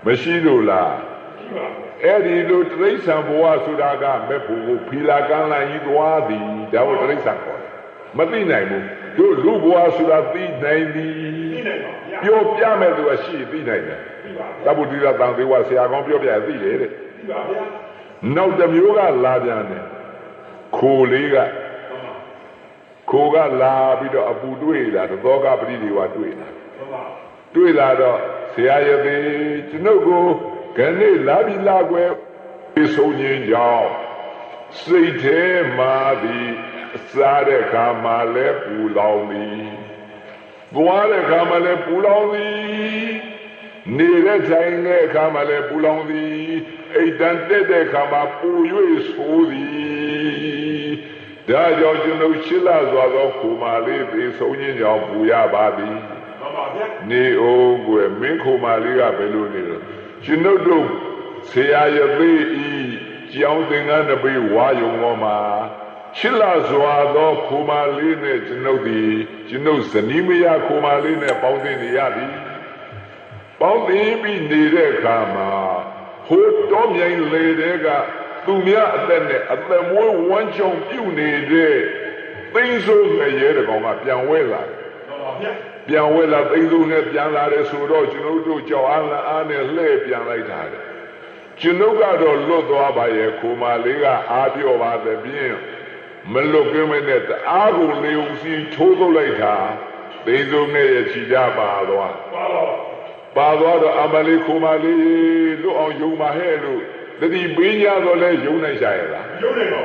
မရှိလို့လားအဲ့ဒီလိုတိရစ္ဆာန်ဘဝဆိုတာကမဲ့ဖို့ကိုဖီလာကန်းလိုက်ကြီးသွားသည်ဒါကိုတိရစ္ဆာန်ခေါ်တယ်မသိနိုင်ဘူးတို့လူဘဝဆိုတာသိနိုင်သည်ပြောပြမဲ့သူကရှိသိနိုင်တယ်သဗ္ဗုဒ္ဓိရတန်သေးဝဆရာကောင်းပြောပြသိတယ်တဲ့နောက်တစ်မျိုးကလာပြန်တယ်ခိုလေးကခိုကလာပြီးတော့အပူတွေ့လာသောကပရိဒီဝတွေ့လာတော့ဆရာရသေးကျွန်ုပ်ကိုခဏလာပြီးလာွယ်ပြေဆုံးခြင်းကြောင့်စိတ်ထဲမှာဒီစားတဲ့ခါမှလည်းပူလောင်သည်သွားတဲ့ခါမှလည်းပူလောင်သည်နေတဲ့ထိုင်တဲ့အခါမှလည်းပူလောင်သည်အိတ်တန်တက်တဲ့အခါမှပူ၍ဆိုးသည်ဒါကြောင့်ကျွန်ုပ်ရှင်းလာစွာသောခုမာလေးပြေဆုံးခြင်းကြောင့်ပူရပါသည်နေအောင်ကွယ်မင်းခုမာလေးကဘယ်လိုနေလဲကျွန်ုပ်တို့ဆရာရသေးဤကြောင်းသင်္ကန်းတစ်ပေဝါယုံပေါ်မှာရှင်းလာစွာသောခုမာလေးနဲ့ကျွန်ုပ်သည်ကျွန်ုပ်ဇနီးမယားခုမာလေးနဲ့ပေါင်းသင်နေရသည်ပေါင်းသင်ပြီးနေတဲ့အခါမှာဟိုတော်မြိုင်လေတဲ့ကသူများအသက်နဲ့အသက်မွေးဝမ်းကြောင်ပြုနေတဲ့သိန်းစိုးငရဲတကောင်ကပြန်ဝဲလာပြန်ဝဲလာသိန်းစိုးနဲ့ပြန်လာတယ်ဆိုတော့ကျွန်ုပ်တို့ကြောက်အားနဲ့လှည့်ပြန်လိုက်တာတဲ့ကျွန်ုပ်ကတော့လွတ်သွားပါရဲ့ခိုမာလေးကအားပြောပါသဖြင့်မလွတ်ကင်းမနဲ့တအားကိုလေုံစီထိုးထုတ်လိုက်တာသိန်းစိုးနဲ့ရချီကြပါသွားတော့အမလေးခိုမာလေးလွတ်အောင်ယုံပါဟဲ့လို့တတိပေးကြတော့လဲယုံနိုင်ရှာရလားယုံနိုင်ပါ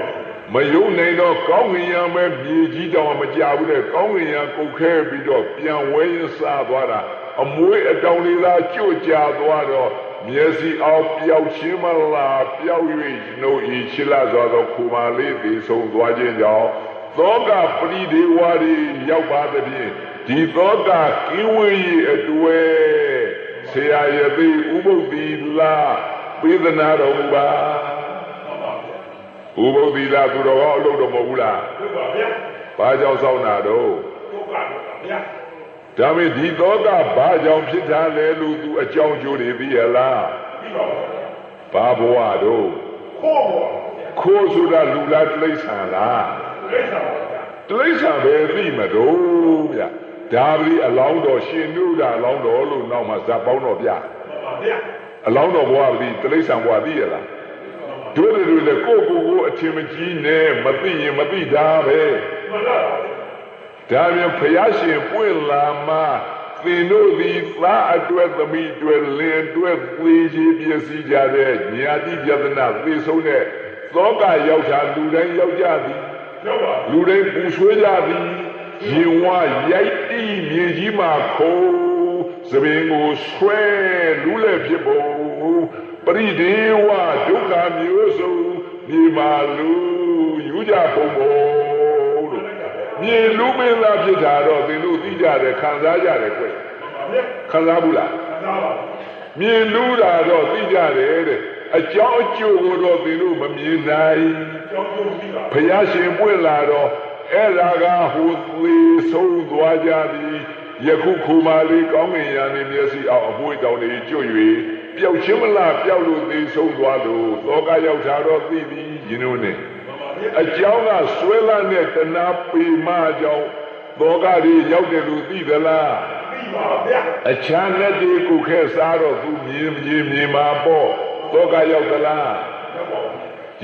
မယုံနိုင်တော့ကောင်းငင်ရမဲ့မြေကြီးတောင်မကြဘူးတဲ့ကောင်းငင်ရကုတ်ခဲပြီးတော့ပြန်ဝဲရင်စားသွားတာအမွေးအတောင်လေးသာကြွကြသွားတော့မျက်စိအောင်ပျောက်ချင်းမလားပျောက်၍နှုတ်ဤချစ်လာစွာသောခူမာလေးသေဆုံးသွားခြင်းကြောင့်သောကပရိဒေဝရီရောက်ပါသဖြင့်ဒီသောကကင်းဝေး၏အတွေ့ဆရာရသေးဥပုသ္တိလာပေးသနာတော်မူပါဥပုသ္တိလာသူတော်ကောင်းအလုပ်တော်မဟုတ်ဘူးလားဟုတ်ပါဗျာဘာကြောင့်စောင့်တာတော့ဟုတ်ပါဗျာဒါပေမဲ့ဒီသောကဘာကြောင့်ဖြစ်တာလဲလို့သူအကြောင်းကျိုးတွေသိရလားသိပါဘူးဘာဘဝတော့ခိုးဆိုတာလူလားတိရစ္ဆာန်လားတိရစ္ဆာန်ပဲသိမတော့ဗျာဒါပြီးအလောင်းတော်ရှင်နုဒအလောင်းတော်လို့နောက်မှဇာပေါင်းတော်ပြအလောင်းတော်ဘဝပြီးတိရစ္ဆာန်ဘဝသိရလားတို့တွေလည်းကိုအထင်မကြီးနဲ့မသိရင်မသိတာပဲဒါပြန်ဖယားရှင်ပွင့်လာမှ သင်တို့သည်သားအတွက်သမီးအတွက်လင်အတွက်သေချေပြည့်စည်ကြတဲ့ညာတိပြဒနာသေဆုံးတဲ့သောကရောက်တာလူတိုင်းရောက်ကြသည်လူတိုင်းပူဆွေးကြသည်ရင်ဝရိုက်တိမြေကြီးမှာခိုးသပင်ကိုဆွဲလူလည်းဖြစ်ပုံပရိဒေဝဒုက္ခမျိုးစုံဒီမှာလူယူကြပုံလို့မြေလူမင်းသားဖြစ်တာတော့သင်တို့သိကြတယ်ခံစားကြတယ်ကွခံစားဘူးလားမြေလူတာတော့သိကြတယ်တဲ့အကြောင်းအကျိုးကိုတော့သင်တို့မမြင်နိုင်ဘုရားရှင်ပွင့်လာတော့အဲ့ဒါကဟိုသေးဆုံးသွားကြသည်ယခုခုမာလေးကောင်းငင်ရံနေမျက်စိအောင်အပွေတောင်တွေကျွတ်၍ပျောက်ချင်းမလားပျောက်လို့သေဆုံးသွားလို့သောကရောက်တာတော့သိသည်ယင်းတို့နဲ့အကြောင်းကဆွဲလန်းတဲ့တဏှာပေမကြောင့်သောကတွေရောက်တယ်လို့သိသလားသိပါဗျာအချမ်းနဲ့ဒီကိုခဲစားတော့သူမြင်မှာပေါ့သောကရောက်သလား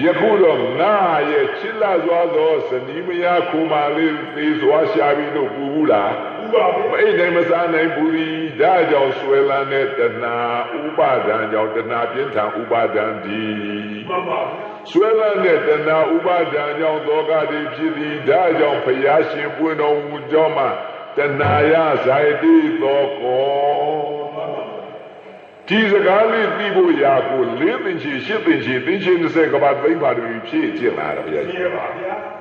ယခုတော့ငါရဲ့ချစ်လာစွာသောဇနီးမယားခုမာလေးသေစွာရှာပြီးတော့ပူဘူးလားပူပါဘူးမအိတ်နိုင်မစားနိုင်ဘူးဒီဒါကြောင့်ဆွဲလန်းတဲ့တဏှာဥပါဒံကြောင့်တဏှာပြင်းထန်ဥပါဒံဒီမှန်ပါဆွဲလန်းတဲ့တဏှာဥပါဒံကြောင့်သောကတိဖြစ်သည်ဒါကြောင့်ဘုရားရှင်ပွင့်တော်မူကြောမှာတဏှာယဇာတိသောကောဒီစကားလေးသိဖို့ရာကို၄သင်္ချီ၈သင်္ချီသင်္ချီ20ကဘာသိမ့်ပါတူဖြည့်ကျင့်လာတယ်ဗျာ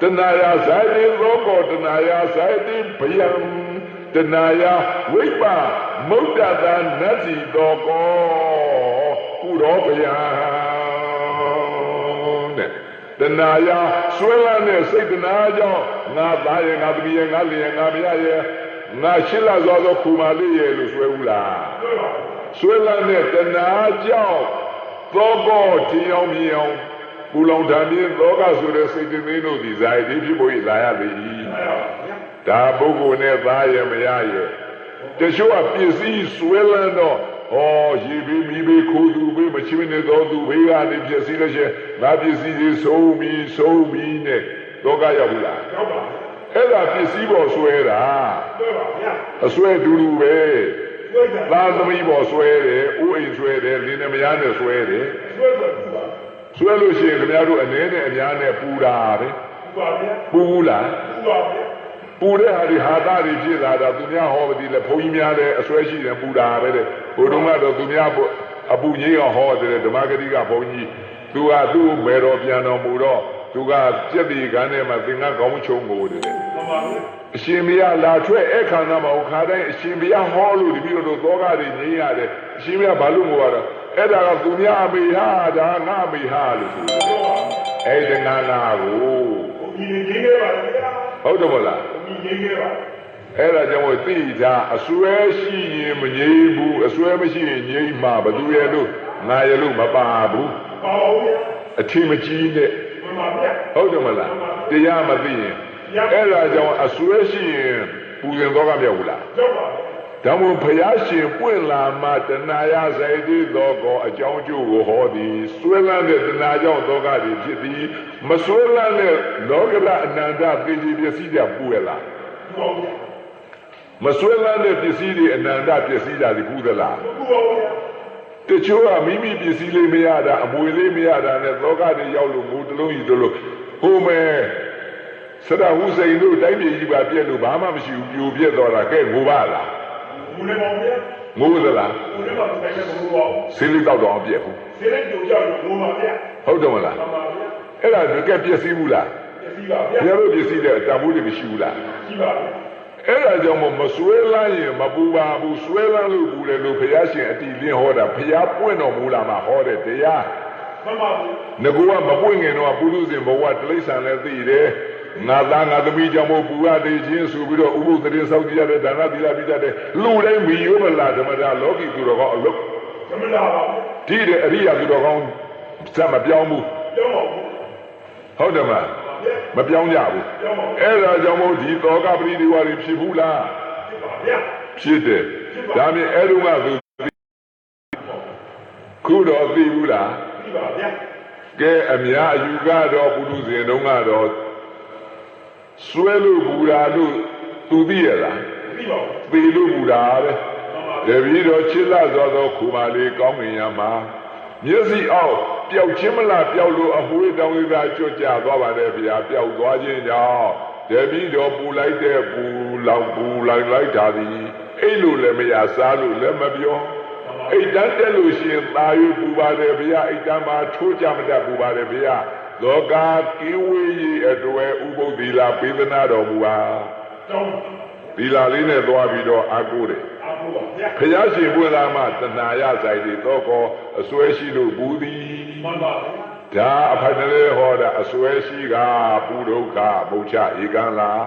တဏှာယဇာတိသောကောတဏှာယဇာတိဘယံတဏှာယဝိပ္ပမုဒ္ဒတာနတ်စီသောကောကုရောဘယံတဲ့တဏှာယဆွဲလန်းတဲ့စိတ်တဏှာကြောင့်ငါသားရဲ့ငါသမီးရဲ့ငါလင်ရဲ့ငါမယားရဲ့ငါရှင်းလာသောခုမာလေးရဲ့လို့ဆွဲဘူးလားဆွဲလန်းတဲ့တဏှာကြောင့်သောကောတင်အောင်မြင်အောင်ပူလောင်ဓာမြင်သောကဆိုတဲ့စိတ်တွေတို့ဒီဇာတိဖြစ်ဖို့လာရသည်ဒါပုဂ္ဂိုလ်နဲ့သားရဲ့မယားရဲ့တချို့ကပစ္စည်းဆွဲလန်းတော့ရေဘေးမိဘေးခိုးသူဘေးမချင်နေတော့သူဘေးကနေပစ္စည်းလို့ရှိရင်ငါပစ္စည်းတွေဆုံးပြီးနဲ့သောကရောက်ဘူးလားရောက်ပါအဲ့ဒါပစ္စည်းပေါ်ဆွဲတာဆွဲပါဗျာအဆွဲတူတူပဲသာသမီပေါ်ဆွဲတယ်ဥအိမ်ဆွဲတယ်လင်းနဲ့မယားနဲ့ဆွဲတယ်ဆွဲလို့ရှိရင်ခင်ဗျားတို့အနေနဲ့အများနဲ့ပူတာပဲပူပါဗျာပူဘူးလားပူပါဗျာပူတဲ့ဟာဒီဟာသားတွေဖြစ်လာတာသူများဟောမသိလဲဘုန်းကြီးများလည်းအဆွဲရှိတယ်ပူတာပဲတဲ့ဘုရားကတော့သူများအပူကြီးအောင်ဟောတယ်ဓမ္မဂတိကဘုန်းကြီးသူကသူ့မေတော်ပြန်တော်မူတော့သူကပြက်ဒီကန်းထဲမှာသင်္ကန်းကောင်းချုံကိုတယ်မှန်ပါဘူးအရှင်ဘုရားလာထွက်အခါနာမှာခါတိုင်းအရှင်ဘုရားဟောလို့ဒီပြီးတော့သောကတွေငြိမ်းရတယ်အရှင်ဘုရားဘာလို့ငိုရတော့အဲ့ဒါကသူများအမေဟာဒါငါအမေဟာလို့ဆိုအဲ့ဒီငါနာကိုဒီငြိမ်းခဲ့ပါလေဟုတ်တယ်မလားဒီငြိမ်းခဲ့ပါအဲ့ဒါကြောင့်သိတာအစွဲရှိရင်မငြိမ်းဘူးအစွဲမရှိရင်ငြိမ်းမှာဘသူရဲ့လို့ငါရဲ့လို့မပါဘူးပါဘူးဗျာအထင်မကြီးနဲ့မှန်ပါဗျာဟုတ်တယ်မလားတရားမသိရင်အဲ့ဒါကြောင့်အစွဲရှိရင်ပူဇင်သောကမြောက်ဘူးလားရောက်ပါဘူးဒါမို့ဘုရားရှင်ပွင့်လာမှတဏှာယဇာတိသောကောအကြောင်းကျိုးကိုဟောသည်ဆွဲလန်းတဲ့တဏှာကြောင့်သောကတွေဖြစ်သည်မဆွဲလန်းတဲ့လောကရအနန္တသေကြီးပစ္စည်းတွေပူရလားမဆွဲလန်းတဲ့ပစ္စည်းတွေအနန္တပစ္စည်းတွေပူသလားမပူပါဘူးတချို့ကမိမိပစ္စည်းလေးမရတာအမွေလေးမရတာနဲ့သောကတွေရောက်လို့ငိုတလုံးကြီးတလုံးဟိုမဲ့စရဟုစိန်တို့တိုင်းပြည်ကြီးပါပြက်လို့ဘာမှမရှိဘူးပြိုပြက်သွားတာကဲငိုပါလားငိုနေပါဗျာငိုသလားငိုနေပါတိုင်းလည်းငိုပါဆေးလေးတောက်တော့ပြက်ဘူးဆေးလေးကြိုကြောက်လို့ငိုပါဗျာဟုတ်တယ်မလားမှန်ပါဗျာအဲ့ဒါတကယ်ပြက်စီးဘူးလားပြက်စီးပါဗျာဘယ်လိုပြက်စီးတဲ့တံမိုးတွေမရှိဘူးလားရှိပါဗျာအဲ့ဒါကြောင့်မဆွဲလန်းရင်မပူပါဘူးဆွဲလန်းလို့ပူတယ်လို့ဘုရားရှင်အတိလင်းဟောတာဘုရားပွင့်တော်မူလာမှဟောတဲ့တရားမှန်ပါဘူးငါကမပွင့်ခင်တော့ပုထုဇဉ်ဘဝတိရစ္ဆာန်လည်းသိတယ်ငါသားငါသမီးကြောင့်မို့ပူရသေးခြင်းဆိုပြီးတော့ဥပုသ်တရင်စောင့်ကြည့်ရတဲ့ဒါနသီလပိတတ်တဲ့လူတိုင်းမီယောမလာဓမ္မတာလောကီသူတော်ကောင်းအလုပ်ဓမ္မတာပါဒီတဲ့အရိယာသူတော်ကောင်းစမပြောင်းဘူးပြောင်းပါဘူးဟုတ်တယ်မလားမပြောင်းကြဘူးအဲ့ဒါကြောင့်မို့ဒီသောကပရိဒီဝါတွေဖြစ်ဘူးလားဖြစ်ပါဗျာဖြစ်တယ်ဒါမြင်အဲ့လိုမှသူခုတော့သိဘူးလားသိပါဗျာကဲအများအယူကတော့ပုထုဇဉ်တုန်းကတော့ဆွဲလို့ပူတာလို့သူသိရလားသိပါဘူးသေလို့ပူတာပဲ တပည့်တော်ချစ်လာသောခူမလေးကောင်းငင်ရမှာမျက်စိအောက်ပျောက်ချင်းမလားပျောက်လို့အမွှေးတောင်းရတာကြွကြသွားပါတယ်ဗျာပျောက်သွားခြင်းကြောင့်တပည့်တော်ပူလိုက်တဲ့ပူလိုက်တာဒီအဲ့လိုလည်းမရစားလို့လည်းမပြောအိတ်တန်းတက်လို့ရှင်သာ၍ပူပါတယ်ဗျာအိတ်တန်းမှာထိုးကြမတတ်ပူပါတယ်ဗျာလောကကိဝေယအတွက်ဥပုသ္တိလာပေးသနာတော်မူပါဒီလာလေးနဲ့သွားပြီးတော့အာကိုတယ်ဖျားရှင်ပွင့်လာမှတဏှာရဆိုင်တွေတော့ကောအစွဲရှိလို့ပူသည်မှန်ပါဒါအဖတ်တည်းဟောတာအစွဲရှိကပူဒုက္ခမုတ်ချဧကံလား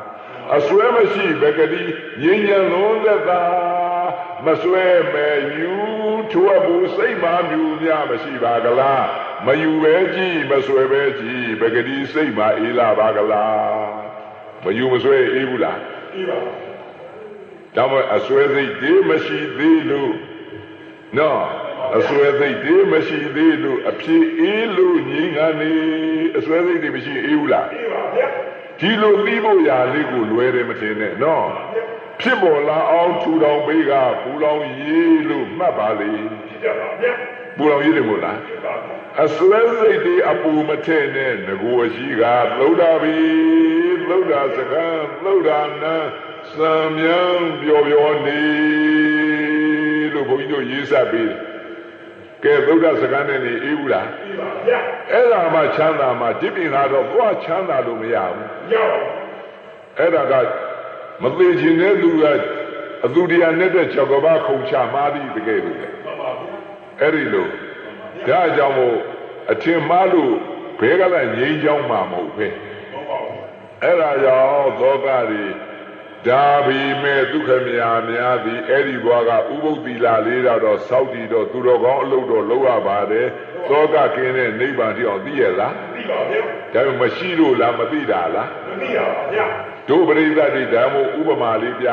အစွဲမရှိဘဂတိငြိမ်းချမ်းလုံးသက်သာမစွဲမဲ့ယူထွတ်ဘူးစိတ်မှမြူများမရှိပါကလားမယူပဲကြည့်မစွဲပဲကြည့်ဘဂတိစိတ်မှအေးလာပါကလားမယူမစွဲအေးဘူးလားအေးပါဒါမှအစွဲစိတ်ဒီမရှိသေးလို့နော်အစွဲစိတ်ဒီမရှိသေးလို့အဖြစ်အေးလို့ငြိမ်းကနေအစွဲစိတ်တွေမရှိအေးဘူးလားအေးပါဗျာဒီလိုသိဖို့ရာလေးကိုလွယ်တယ်မထင်နဲ့နော်ဖြစ်ပေါ်လာအောင်ထူထောင်ပေးကပူလောင်ရေးလို့မှတ်ပါလေဖြစ်ကြပါဗျာပူလောင်ရေးတယ်မို့လားအစွဲစိတ်တွေအပူမထည့်နဲ့ငကိုရှိကသုဒ္ဓဘီသုဒ္ဓစကံသုဒ္ဓနာစံမြန်းပျော်ပျော်နေလို့ဘုန်းကြီးတို့ရေးစပ်ပြီးကဲသုဒ္ဓစကားနဲ့နေအေးဘူးလားအေးပါဗျာအဲ့ဒါမှချမ်းသာမှဒီပြင်ကတော့သွားချမ်းသာလို့မရဘူးရပါဘူးအဲ့ဒါကမသေးခြင်းတဲ့လူကအသူတရားနဲ့တဲ့၆ကဘာခုံချမှားသည်တကယ်လို့လေမှန်ပါဗျာအဲ့ဒီလိုဒါအကြောင်းမို့အထင်မှားလို့ဘဲကလည်းငြိမ်းချောင်းမှာမဟုတ်ပဲမှန်ပါဘူးအဲ့ဒါကြောင့်သောကတွေဒါဘီမဲ့ဒုက္ခများသည်အဲ့ဒီဘွားကဥပုသ္တိလာလေးတော့စောက်တည်တော့သူတော်ကောင်းအလုပ်တော့လုပ်ရပါတယ်သောကကင်းတဲ့နိဗ္ဗာန်တိအောင်သိရလားသိပါဗျာဒါပေမဲ့မရှိလို့လားမသိတာလားမသိပါဗျာတို့ပရိသတ်တွေဓမ္မဥပမာလေးပြ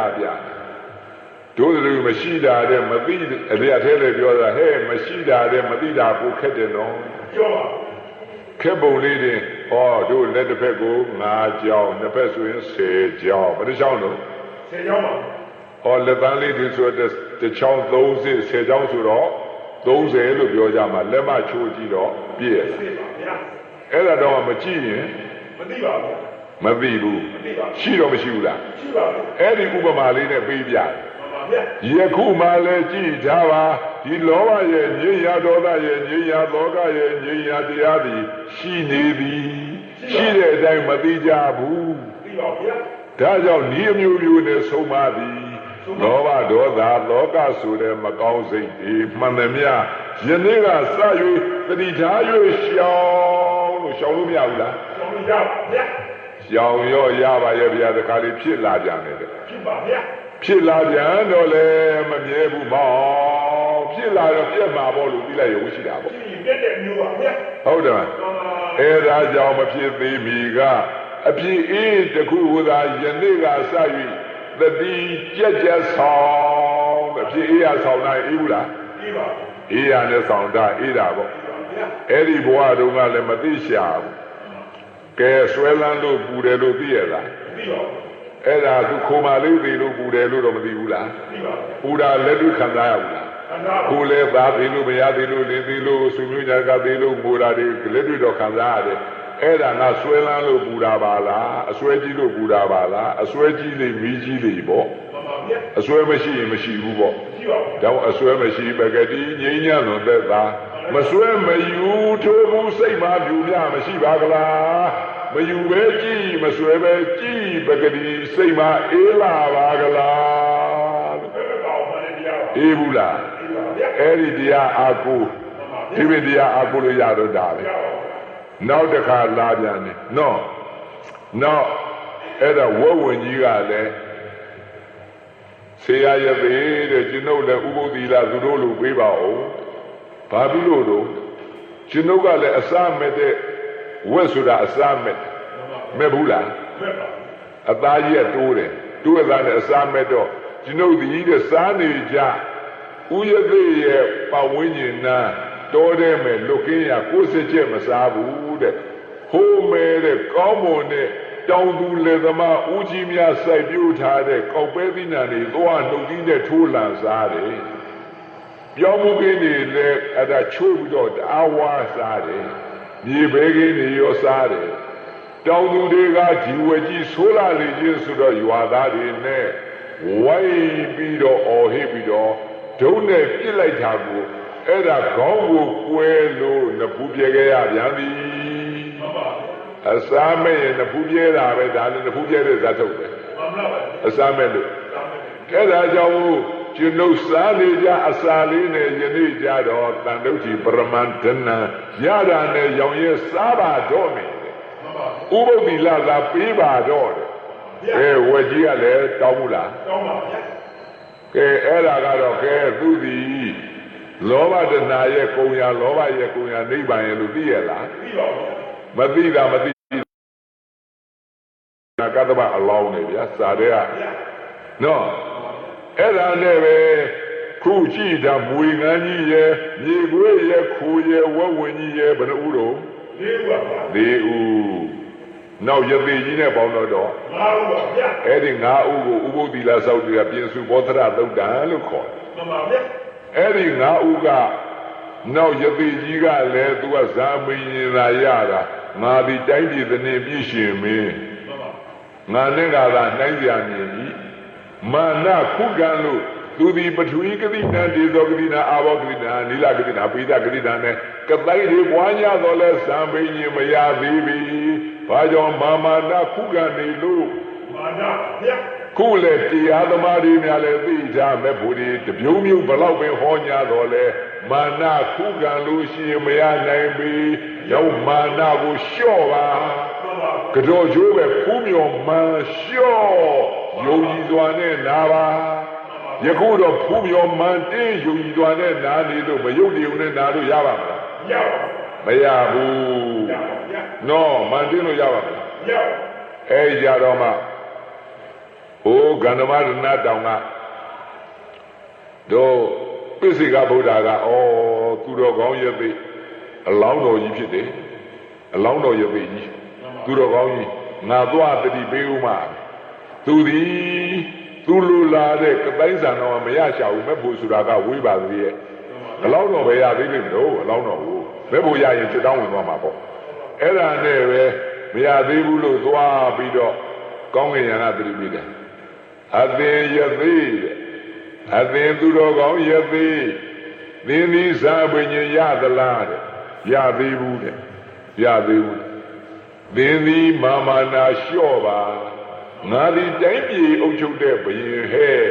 တို့တွေမရှိတာတဲ့မသိအရာထဲလေပြောတာဟဲ့မရှိတာတဲ့မသိတာကိုခက်တယ်နော်ပြောပါခက်ပုံလေးတင်ဟောတို့လက်တစ်ဖက်ကို9ကြောင်းနှစ်ဖက်ဆိုရင်10ကြောင်းဘယ်နှကြောင်းလို့10ကြောင်းပါဟောလက်ပန်းလေးတွေဆိုတဲ့တစ်ချောင်း30 10ကြောင်းဆိုတော့30လို့ပြောကြမှာလက်မချိုးကြည့်တော့ပြည့်ရလားပြည့်ပါဗျာအဲ့ဒါတော့မကြည့်ရင်မသိပါဘူးမသိဘူးရှိတော့မရှိဘူးလားရှိပါဘူးအဲ့ဒီဥပမာလေးနဲ့ပေးပြတယ်ယခုမှလည်းကြည်ထားပါဒီလောဘရဲ့ငြိမ်းရာဒေါသရဲ့ငြိမ်းရာလောကရဲ့ငြိမ်းရာတရားသည်ရှိနေသည်ရှိတဲ့အတိုင်းမသိကြဘူးသိပါဗျာဒါကြောင့်ဤအမျိုးမျိုးနဲ့ဆုံးမသည်လောဘဒေါသလောကဆိုတဲ့မကောင်းစိတ်ဒီမှန်သမျှယနေ့ကစ၍တတိထား၍ရှောင်လို့မရဘူးလားရှောင်လို့ရပါဗျာရှောင်ရောရပါရဲ့ဗျာတခါလေးဖြစ်လာကြတယ်ဖြစ်ပါဗျာဖြစ်လာပြန်တော့လည်းမမြဲဘူးမောင်ဖြစ်လာတော့ပြက်မှာပေါ့လို့ပြီးလိုက်ရုံရှိတာပေါ့ပြက်တဲ့မျိုးပါဗျာဟုတ်တယ်အဲဒါကြောင့်မဖြစ်သေးမီကအဖြစ်အေးတခုဟူသာယနေ့ကစ၍သတိကြက်ဆောင်အဖြစ်အေးရဆောင်နိုင်အေးဘူးလားအေးပါအေးရနဲ့ဆောင်တာအေးတာပေါ့အဲ့ဒီဘဝတုန်းကလည်းမသိရှာဘူးကဲဆွဲလန်းလို့ပူတယ်လို့သိရလားမသိပါဘူးအဲ့ဒါသူခိုမာလေးသေးလို့ပူတယ်လို့တော့မသိဘူးလားသိပါဘူးပူတာလက်တွေ့ခံစားရဘူးလားခံစားပါဘူးကိုလည်းသားသေးလို့မရသေးလို့လင်းသေးလို့ဆွေမျိုးညာကသေးလို့ငိုတာတွေလက်တွေ့တော့ခံစားရတယ်အဲ့ဒါငါဆွဲလန်းလို့ပူတာပါလားအဆွဲကြီးလို့ပူတာပါလားအဆွဲကြီးလေးမီးကြီးလေးပေါ့အဆွဲမရှိရင်မရှိဘူးပေါ့ဒါအဆွဲမရှိပကတိငြိမ်းချမ်းလို့သက်သာမဆွဲမယူထိုးဘူးစိတ်မှပြူပြမရှိပါကလားမယူပဲကြည်မဆွဲပဲကြည်ပကတိစိတ်မှအေးလာပါကလားအေးဘူးလားအဲ့ဒီတရားအာကိုဒီပင်တရားအာကိုလို့ရတော့ဒါပဲနောက်တစ်ခါလာပြန်တယ်နော်နောက်အဲ့ဒါဝဝဝင်ကြီးကလည်းဆေးရရသေးတဲ့ကျွန်ုပ်လည်းဥပုသ္တိလာသူတို့လိုပေးပါဦးဘာဖြစ်လို့တော့ကျွန်ုပ်ကလည်းအစမဲ့တဲ့ဝက်ဆိုတာအစမဲ့ဘူးလားအသားကြီးကတိုးတယ်တိုးရသားနဲ့အစမဲ့တော့ကျွန်ုပ်ဒီတဲ့စားနေကြဥယသိရဲ့ပတ်ဝန်းကျင်နာတော်တယ်မဲ့လွတ်ကင်းရကိုယ်စကြက်မစားဘူးတဲ့ဟိုးမဲတဲ့ကောင်းမွန်တဲ့တောင်သူလေသမားဦးကြီးများစိုက်ပျိုးထားတဲ့ကောက်ပဲသီးနှံတွေသွားနှုတ်သီးနဲ့ထိုးလန်စားတယ် ပြောင်းမှုကင်းနေလေအဲ့ဒါချိုးပြီးတော့အာဝါစားတယ်မြေပဲကင်းနေရောစားတယ်တောင်သူတွေကဒီဝကြီးဆိုးလာလေချင်းဆိုတော့ရွာသားတွေနဲ့ဝိုင်းပြီးတော့အော်ဟစ်ပြီးတော့ဒုံးနဲ့ပြစ်လိုက်တာကိုအဲ့ဒါခေါင်းကိုကွဲလို့နဖူးပြဲခဲ့ရပြန်ပြီအစားမဲ့ရင်နဖူးပြဲတာပဲဒါလည်းနဖူးပြဲတဲ့ဇာတ်ထုတ်ပဲအစားမဲ့လို့အဲ့ဒါကြောင့်ကျွန်ုပ်စားနေကြအစာလေးနဲ့ယနေ့ကြတော့တန်တုတ်ကြီးပရမန္တနာရတာနဲ့ရောင်ရဲစားပါတော့မယ်ဥပုပ်တိလာသာပေးပါတော့တယ်ဝက်ကြီးကလည်းတောင်းဘူးလားတောင်းပါဗျာကဲအဲ့ဒါကတော့ကဲသူသည်လောဘတဏှာရဲ့ကုံရလောဘရဲ့ကုံရနိဗ္ဗာန်ရဲ့လို့သိရလားသိပါဘူးမသိတာမသိနာကတ္တဗအလောင်းနေဗျာစာတဲ့ကနော်အဲ့ဒါနဲ့ပဲခုကြည့်တာမွေငန်းကြီးရဲ့မြေခွေးရဲ့ခိုးရဲ့ဝက်ဝင်ကြီးရဲ့ဘယ်နှဦးတော့၄ဦးနောက်ရသေးကြီးနဲ့ပေါင်းတော့၅ဦးပါဗျာအဲ့ဒီ၅ဦးကိုဥပုပ်တိလာဆောက်တွေကပြင်စုဘောဓရသုတ်တံလို့ခေါ်တယ်မှန်ပါဗျာအဲ့ဒီ၅ဦးကနောက်ရသေးကြီးကလည်းသူကဇာမင်းရင်သာရတာငါဒီတိုင်းပြည်သနေပြည့်ရှင်မင်းငါနဲ့ကသာနှိုင်းပြမြင်ပြီမာနခုခံလို့သူဒီပထဝီကတိနာဒေသောကတိနာအာဘောကတိနာနီလကတိနာပိဒကတိနာနဲ့ကတိုင်းတွေပွားများတော့လဲဇံမင်းရင်မရသေးပြီဘာကြောင့်မာနခုခံနေလို့မာနဗျာခုလေတရားသမားတွေများလည်းသိထားမဲ့ဘူးဒီတပြုံးမျိုးဘလောက်ပဲဟောညာတော့လဲမာနခုခံလို့ရှိရင်မရနိုင်ပြီရောက်မာနကိုလျှော့ပါကြောကျိုးပဲဖူးမြော်မှန်လျှော့ယုံကြည်စွာနဲ့နာပါယခုတော့ဖူးမြော်မှန်တင်းယုံကြည်စွာနဲ့နာနေလို့မယုတ်တည်ုံနဲ့နာလို့ရပါမလားမရဘူးနော်မှန်တင်းလို့ရပါမလားအဲ့ကြတော့မှဟိုဂန္ဓမရဏတောင်ကတို့ပိစိကဗုဒ္ဓကသူတော်ကောင်းရဲ့သိအလောင်းတော်ကြီးဖြစ်တယ်အလောင်းတော်ရဲ့သိကြီးသူတော်ကောင်းကြီးငါသွားတတိပေးဦးမှာသူသည်သူလူလာတဲ့ကတိုင်းဆန်တော်မရရှာဘူးမဲ့ဖို့ဆိုတာကဝေးပါသေးရဲ့အလောင်းတော်ပဲရသေးတယ်မလို့အလောင်းတော်ကိုမဲ့ဖို့ရရင်စစ်တောင်းဝင်သွားမှာပေါ့အဲ့ဒါနဲ့ပဲမရသေးဘူးလို့သွားပြီးတော့ကောင်းကင်ယံကတတိပေးတယ်အသင်ယသိတဲ့အသင်သူတော်ကောင်းယသိသင်သည်ဇာပင်ရသလားတဲ့ရသေးဘူးတဲ့ရသေးဘူးသင်သည်မာနာလျှော့ပါငါသည်တိုင်းပြည်အုပ်ချုပ်တဲ့ဘုရင်ဟဲ့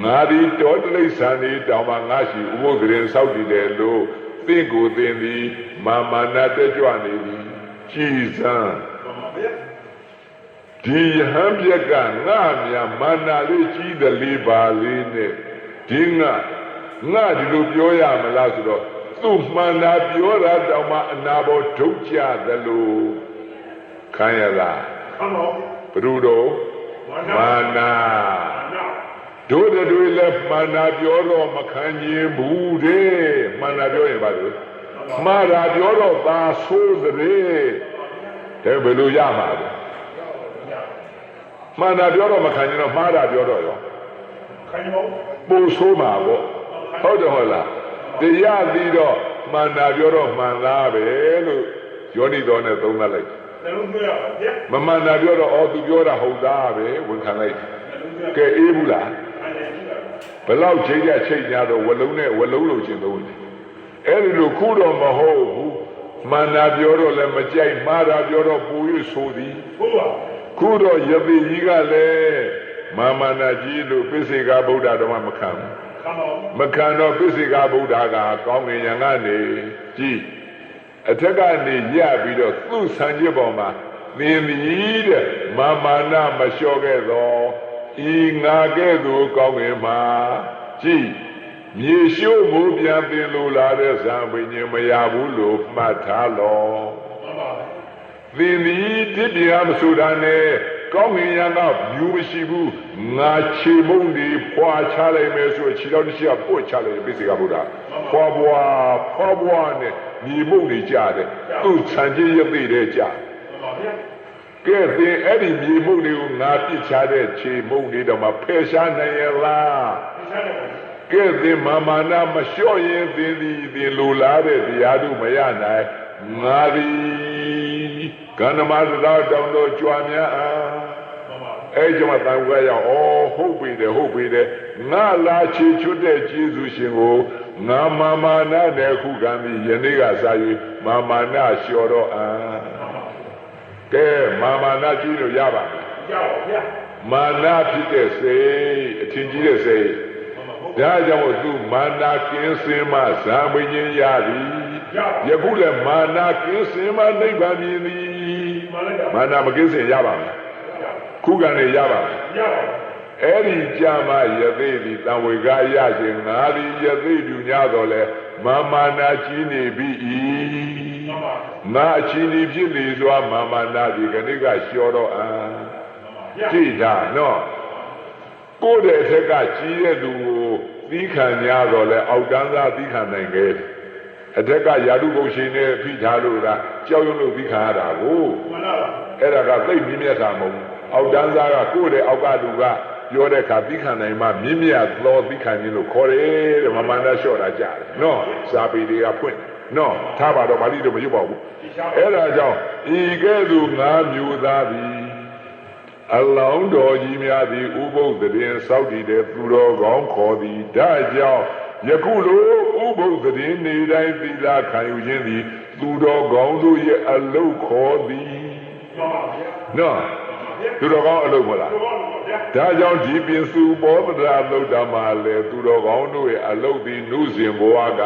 ငါသည်တောတလိษံဤတောင်မှငါရှိဥပုသ်ရင်ဆောက်တည်တယ်လို့သင်ကိုသင်သည်မာနာတက်ကြွနေသည်ကြည်စမ်းဒီယဟန်ပြက်ကငါမြမာနာလေးကြီးတယ်လေးပါလေးနဲ့ဒီငါဒီလိုပြောရမလားဆိုတော့သူ့မှန်တာပြောတာတောင်မှအနာဘောဒုက္ခသလိုခံရလားခံပါဘုရုတော်မာနာတို့တွေလည်းမာနာပြောတော့မခံခြင်းဘူးတဲ့မာနာပြောရင်ပါလို့မှားတာပြောတော့သာဆိုးတဲ့တဲ့ဘယ်လိုရမှာလဲမာနာပြောတော့မခံခြင်းတော့မှားတာပြောတော့ရောခံရင်ပို့ဆိုးမှာပေါ့ဟုတ်တယ်ဟုတ်လားတရားပြီးတော့မာနာပြောတော့မှန်လားပဲလို့ယောနိတော်နဲ့သုံးသပ်လိုက်မမှန်တာပြောတော့သူပြောတာဟုတ်သားပဲဝန်ခံလိုက်ကဲအေးဘူးလားဘလောက်ချိန်ရချိန်ကြတော့ဝလုံးနဲ့ဝလုံးလို့ချင်းသုံးတယ်အဲ့ဒီလိုခုတော့မဟုတ်ဘူးမှန်တာပြောတော့လည်းမကြိုက်မှားတာပြောတော့ပူ၍ဆိုသည်ဟုတ်ပါခုတော့ယသိကြီးကလည်းမာနာကြီးလို့ပိစိကဗုဒ္ဓတော်မခံဘူးမခံတော့ပိစိကဗုဒ္ဓကကောင်းငင်ရံကနေကြည်အထက်ကနေရပြီးတော့သူ့ဆံကျစ်ပေါ်မှာသင်သည်တဲ့မာနာမလျှော့ခဲ့တော့ဤငါကဲ့သို့ကောင်းငင်မှာကြည်မြေရှို့မှုပြန်သင်လိုလာတဲ့ဇံပင်မရဘူးလို့မှတ်ထားလောသင်သည်တိပြာမဆိုတာနဲ့ကောင်းငင်ရံကမြူမရှိဘူးငါခြေမုံဒီဖွာချလိုက်မယ်ဆိုခြေတော်တစ်ချက်ကပွတ်ချလိုက်ပိစိကဗုဒ္ဓဖွာဘွားနဲ့မြေမုံတွေကြတယ်သူ့ခြံကြီးရသိတဲ့ကြကဲသင်အဲ့ဒီမြေမုံတွေကိုငါပြစ်ချတဲ့ခြေမုံတွေတော့မှဖယ်ရှားနိုင်ရလားက ကဲသင်မာနမလျှော့ရင်သင်သည်သင်လိုလားတဲ့တရားတို့မရနိုင်ငါသည်ကန္နမသရတောင်းတော်ကြွားများအဲ့ကျမတန်ခါရောက်ဟုတ်ပြီတဲ့ငါလာချီချွတ်တဲ့ကျေးဇူးရှင်ကိုငါမာနနဲ့ခုခံပြီးယနေ့ကစား၍မာနလျှော့တော့ကဲမာနကြီးလို့ရပါမယ်ရပါဗျာမာနဖြစ်တဲ့စိတ်အထင်ကြီးတဲ့စိတ်ဒါကြောင့်သူမာနကင်းစင်မှဇာမင်းရသည်ယခုလည်းမာနကင်းစင်မှနိဗ္ဗာန်မြင်သည်မာနမကင်းစင်ရပါမယ်ခုခံနေရပါမယ်အဲ့ဒီကြာမှယသိသည်တံဝေကရခြင်းငါသည်ယသိပြု냐တော်လဲမာနကြီးနေပြီငါအချင်းဒီဖြစ်လေစွာမာနဒီခဏကလျှော်တော့ကြည့်တာနော်ကိုယ်တဲ့အထက်ကကြီးတဲ့လူကိုသီးခံ냐တော့လဲအောက်တန်းသားသီးခံနိုင်ခဲ့အထက်ကယာတုဘုတ်ရှင်နဲ့ဖိထားလို့လားကြောက်ရွံ့လို့သီးခံရတာကိုအဲ့ဒါကသိမြင့်မြတ်တာမဟုတ်ဘူးအောက်တန်းသားကကိုယ်တဲ့အောက်ကလူကပြောတဲ့အခါသီးခံနိုင်မှမြင့်မြတ်သောသီးခံခြင်းလို့ခေါ်တယ်တဲ့မာနလျှော့တာကြားတယ်နော်စာပေတွေကဖွင့်နော်ထားပါတော့ပါဠိတော့မရွတ်ပါဘူးအဲ့ဒါကြောင့်ဤကဲ့သို့ငါမျိုးသားသည်အလောင်းတော်ကြီးများသည်ဥပုသ်တည်ဆောက်တည်တဲ့သူတော်ကောင်းခေါ်သည်ဒါကြောင့်ယခုလိုဥပုသ်တည်နေတိုင်းသီလခံယူခြင်းသည်သူတော်ကောင်းတို့ရဲ့အလုတ်ခေါ်သည်နော်သူတော်ကောင်းအလုတ်မဟုတ်လားဒါကြောင့်ဒီပင်စုဘောပဒရာသုတ်တမှာလေသူတော်ကောင်းတို့ရဲ့အလုတ်သည်နှုစဉ်ဘဝက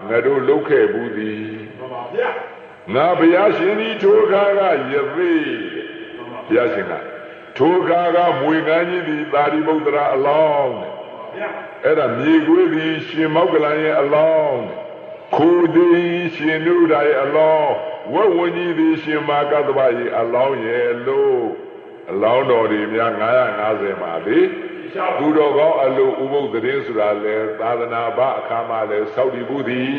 ငါတို့လုတ်ခဲ့ဘူးသည်ငါဘုရားရှင်ဒီထိုခါကယသိဘုရားရှင်ကထိုခါကမွေကန်းကြီးသည်သာရိပုတ္တရာအလောင်းအဲ့ဒါမြေခွေးသည်ရှင်မောက္ကလန်ရဲ့အလောင်းခိုးသည်ရှင်နုဒာရဲ့အလောင်းဝက်ဝန်းကြီးသည်ရှင်မာကတ္တဗရဲ့အလောင်းရဲ့လို့အလောင်းတော်တွေများ950မှာလေသူတော်ကောင်းအလိုဥပုသ်တည်ဆိုတာလေသာသနာ့ဘအခါမှာလေစောက်တည်ဘူးသည်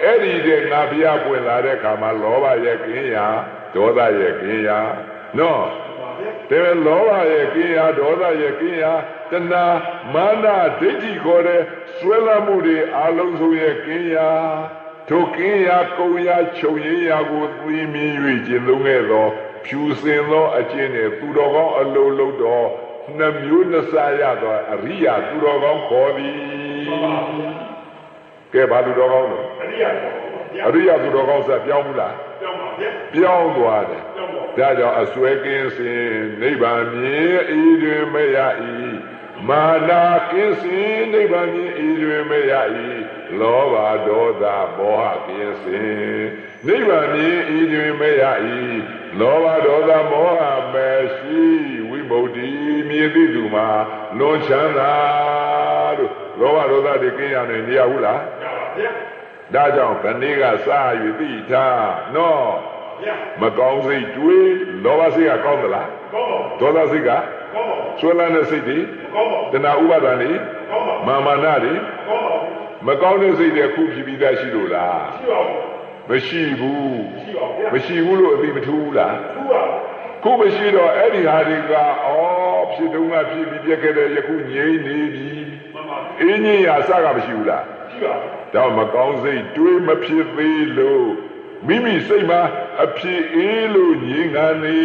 အဲ့ဒီတဲ့ငါဘုရားပွင့်လာတဲ့အခါမှာလောဘရဲ့ကင်းရာဒေါသရဲ့ကင်းရာနော်တဲ့လောဘရဲ့ကင်းရာဒေါသရဲ့ကင်းရာတဏှာမာနဒိဋ္ဌိခေါ်တဲ့ဆွဲလမ်းမှုတွေအလုံးစုံရဲ့ကင်းရာထိုကင်းရာကုံရာချုပ်ရင်းရာကိုသိမြင်၍ကျင့်သုံးခဲ့သောဖြူစင်သောအကျင့်နဲ့သူတော်ကောင်းအလိုလုပ်တော်နှမျိုးနှစရသောအရိယာသူတော်ကောင်းခေါ်သည်ကဲဘာသူတော်ကောင်းလဲအရိယာသူတော်ကောင်းဆက်ပြောင်းဘူးလားပြောင်းသွားတယ်ဒါကြောင့်အစွဲကင်းစင်နိဗ္ဗာန်မြင်ဤတွင်မရ၏မာနာကင်းစင်နိဗ္ဗာန်မြင်ဤတွင်မရ၏လောဘဒေါသမောဟကင်းစင်နိဗ္ဗာန်မြင်ဤတွင်မရ၏လောဘဒေါသမောဟမရှိဝိမု တ်တိမြည်သိသူမှာလွန်ချမ်းသာတို့လောဘဒေါသတွေကင်းရမယ်နေရဘူးလားဒါကြောင့်ခဏိကစ၍သိထားနော်မကောင်းစိတ်တွေးလောဘစိတ်ကကောင်းသလားကောင်းပါဘူးဒေါသစိတ်ကကောင်းပါဘူးဆွဲလန်းတဲ့စိတ်တွေကောင်းပါဘူးတဏှာဥပါဒဏ်တွေကောင်းပါဘူးမာမနတွေကောင်းပါဘူးမကောင်းတဲ့စိတ်တွေခုဖြစ်ပြီးသားရှိလို့လားရှိပါဘူးမရှိဘူးလို့အသိမထူးဘူးလားထူးပါခုမရှိတော့အဲ့ဒီဟာတွေကဖြစ်တုံးကဖြစ်ပြီးပြက်ခဲ့တဲ့ယခုငြိမ့်နေပြီအင်းကြီးရာစကမရှိဘူးလားရှိပါဘူးတော့မကောင်းစိတ်တွေးမဖြစ်သေးလို့မိမိစိတ်မှာအဖြစ်အေးလို့ငြိမ်ခံနေ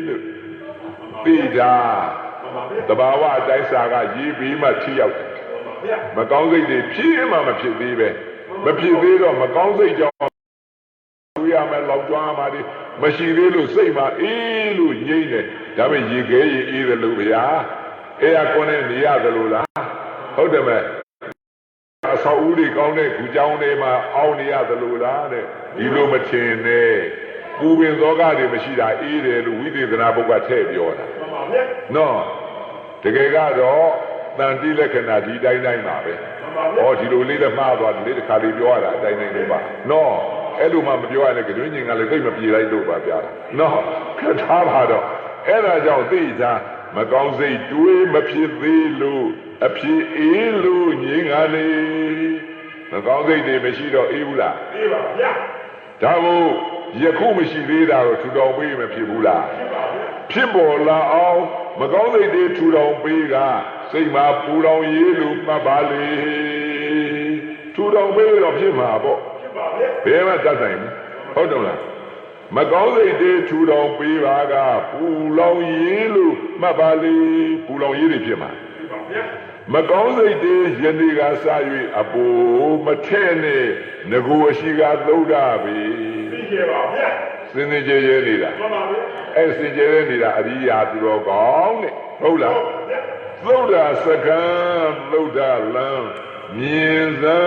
လို့သိတာတဘာဝအတိုင်းစာကရေးပြီးမှထိရောက်တယ်မကောင်းစိတ်တွေဖြစ်မှမဖြစ်သေးပဲမဖြစ်သေးတော့မကောင်းစိတ်ကြောင့်ရမယ်လောက်ကြွားမှာဒီမရှိသေးလို့စိတ်မှာအေးလို့ငြိမ့်တယ်ဒါပေမဲ့ရေခဲရေအေးတယ်လို့ဗျာအေးရကွန်းနဲ့နေရတယ်လို့လားဟုတ်တယ်မဲ့အဆောက်အဦတွေကောင်းတဲ့ဂူကြောင်းတွေမှာအောင်းနေရတယ်လို့လားတဲ့ဒီလိုမထင်နဲ့ပူပင်သောကတွေမရှိတာအေးတယ်လို့ဝိသေသနာပုဂ္ဂထည့်ပြောတာနော်တကယ်ကတော့တန်တိလက္ခဏာဒီတိုင်းတိုင်းပါပဲဟောဒီလိုလေးလည်းမှားသွားတယ်လေတစ်ခါလေးပြောရတာအတိုင်းတိုင်းလေးပါနော်အဲ့လိုမှမပြောရနဲ့ကတွင်းကျင်ကလည်းသိမပြေလိုက်လို့ပါဗျာနော်ခက်ထားပါတော့အဲ့ဒါကြောင့်သိတာမကောင်းစိတ်တွေးမဖြစ်သေးလို့အဖြစ်အေးလို့ငြင်းကားလေမကောင်းစိတ်တွေမရှိတော့အေးဘူးလားအေးပါဗျာဒါမို့ယခုမရှိသေးတာတော့ထူထောင်ပေးမဖြစ်ဘူးလားဖြစ်ပါဗျာဖြစ်ပေါ်လာအောင်မကောင်းစိတ်တွေထူထောင်ပေးက စိတ်မှာပူလောင်ရေးလို့မှတ်ပါလေထူထောင်ပေးတော့ဖြစ်မှာပေါ့ဘယ်မှတတ်ဆိုင်ဘူးဟုတ်တယ်လားမကောင်းစိတ်တွေထူထောင်ပေးပါကပူလောင်ရေးလို့မှတ်ပါလေပူလောင်ရေးတွေဖြစ်မှာမကောင်းစိတ်တွေယနေ့ကစ၍အပူမထဲ့နဲ့ငကိုအရှိကသုံးတာပဲသိကြပါဗျာစင်ကြယ်ရဲနေတာမှန်ပါဗျာအဲ့စင်ကြယ်ရဲနေတာအရိယာသူတော်ကောင်းတဲ့ဟုတ်လားသုဒ္ဓစကံသုဒ္ဓလံမြင်စံ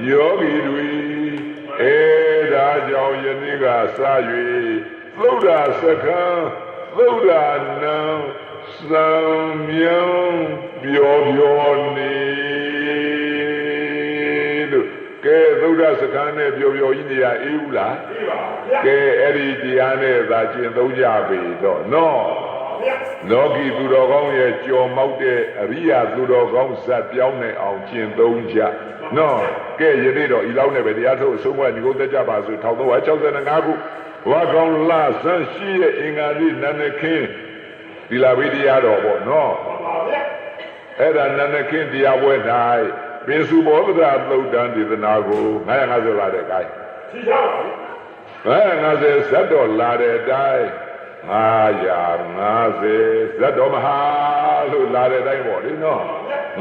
ယောဂီတွေဒါကြောင့်ယနေ့ကစ၍သုဒ္ဓစကံသုဒ္ဓနံစံမြံပြောနေလို့ကဲသုဒ္ဓစကံနဲ့ပြောကြီးနေရအေးဘူးလားအေးပါဗျာကဲအဲ့ဒီတရားနဲ့သာကျင့်သုံးကြပြီတော့နော်လောကီသူတော်ကောင်းရဲ့ကြော်မောက်တဲ့အရိယာသူတော်ကောင်းဇတ်ပြောင်းနေအောင်ကျင့်သုံးကြနော်ကဲယနေ့တော့ဤလောက်နဲ့ပဲတရားထုတ်အဆုံးအညီကိုသက်ကြပါစို့1365ခုဝါကောင်းလဆန်းရှိရဲ့အင်္ဂါလိနန္ဒခင်းဒီလာဝိတရားတော်ပေါ့နော်အဲ့ဒါနန္ဒခင်းတရားပွဲ၌ပင်စုဘောဓရာသုတ်တံဒေသနာကို950ပါတဲ့ကိုင်းသိကြပါ950ဇတ်တော်လာတဲ့အတိုင်း950ဇတ်တော်မဟာလို့လာတဲ့အတိုင်းပေါ့လေနော်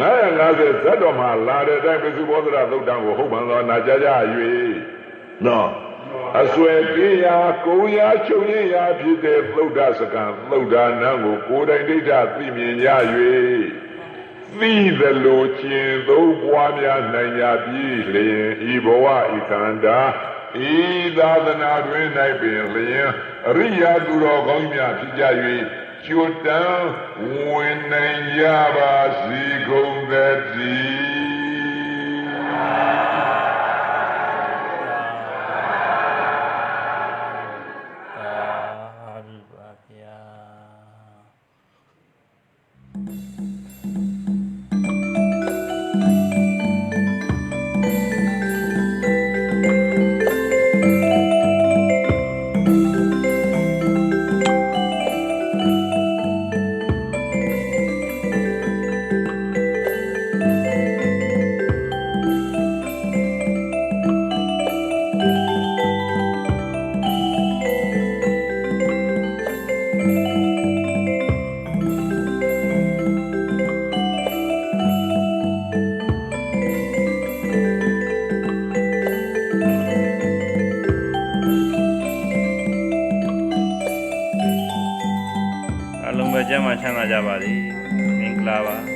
950ဇတ်တော်မှာလာတဲ့အတိုင်းပင်စုဘောဓရာသုတ်တံကိုဟုတ်မှန်သောနာကြကြ၍နော်အစွဲပြေးရာကိုယ်ရာချုပ်ရင်းရာဖြစ်တဲ့သုဒ္ဓစကံသုဒ္ဓနံကိုကိုယ်တိုင်ဒိဋ္ဌသိမြင်ရ၍သိသလိုကျင့်သုံးပွားများနိုင်ရပြီလျင်ဤဘဝဤခန္ဓာဤသာသနာတွင်၌ပင်လျင်အရိယာသူတော်ကောင်းများဖြစ်ကြ၍ကျွတ်တန်းဝင်နိုင်ကြပါစေကုန်သတကျမ်းမှာချမ်းသာကြပါစေမင်္ဂလာပါ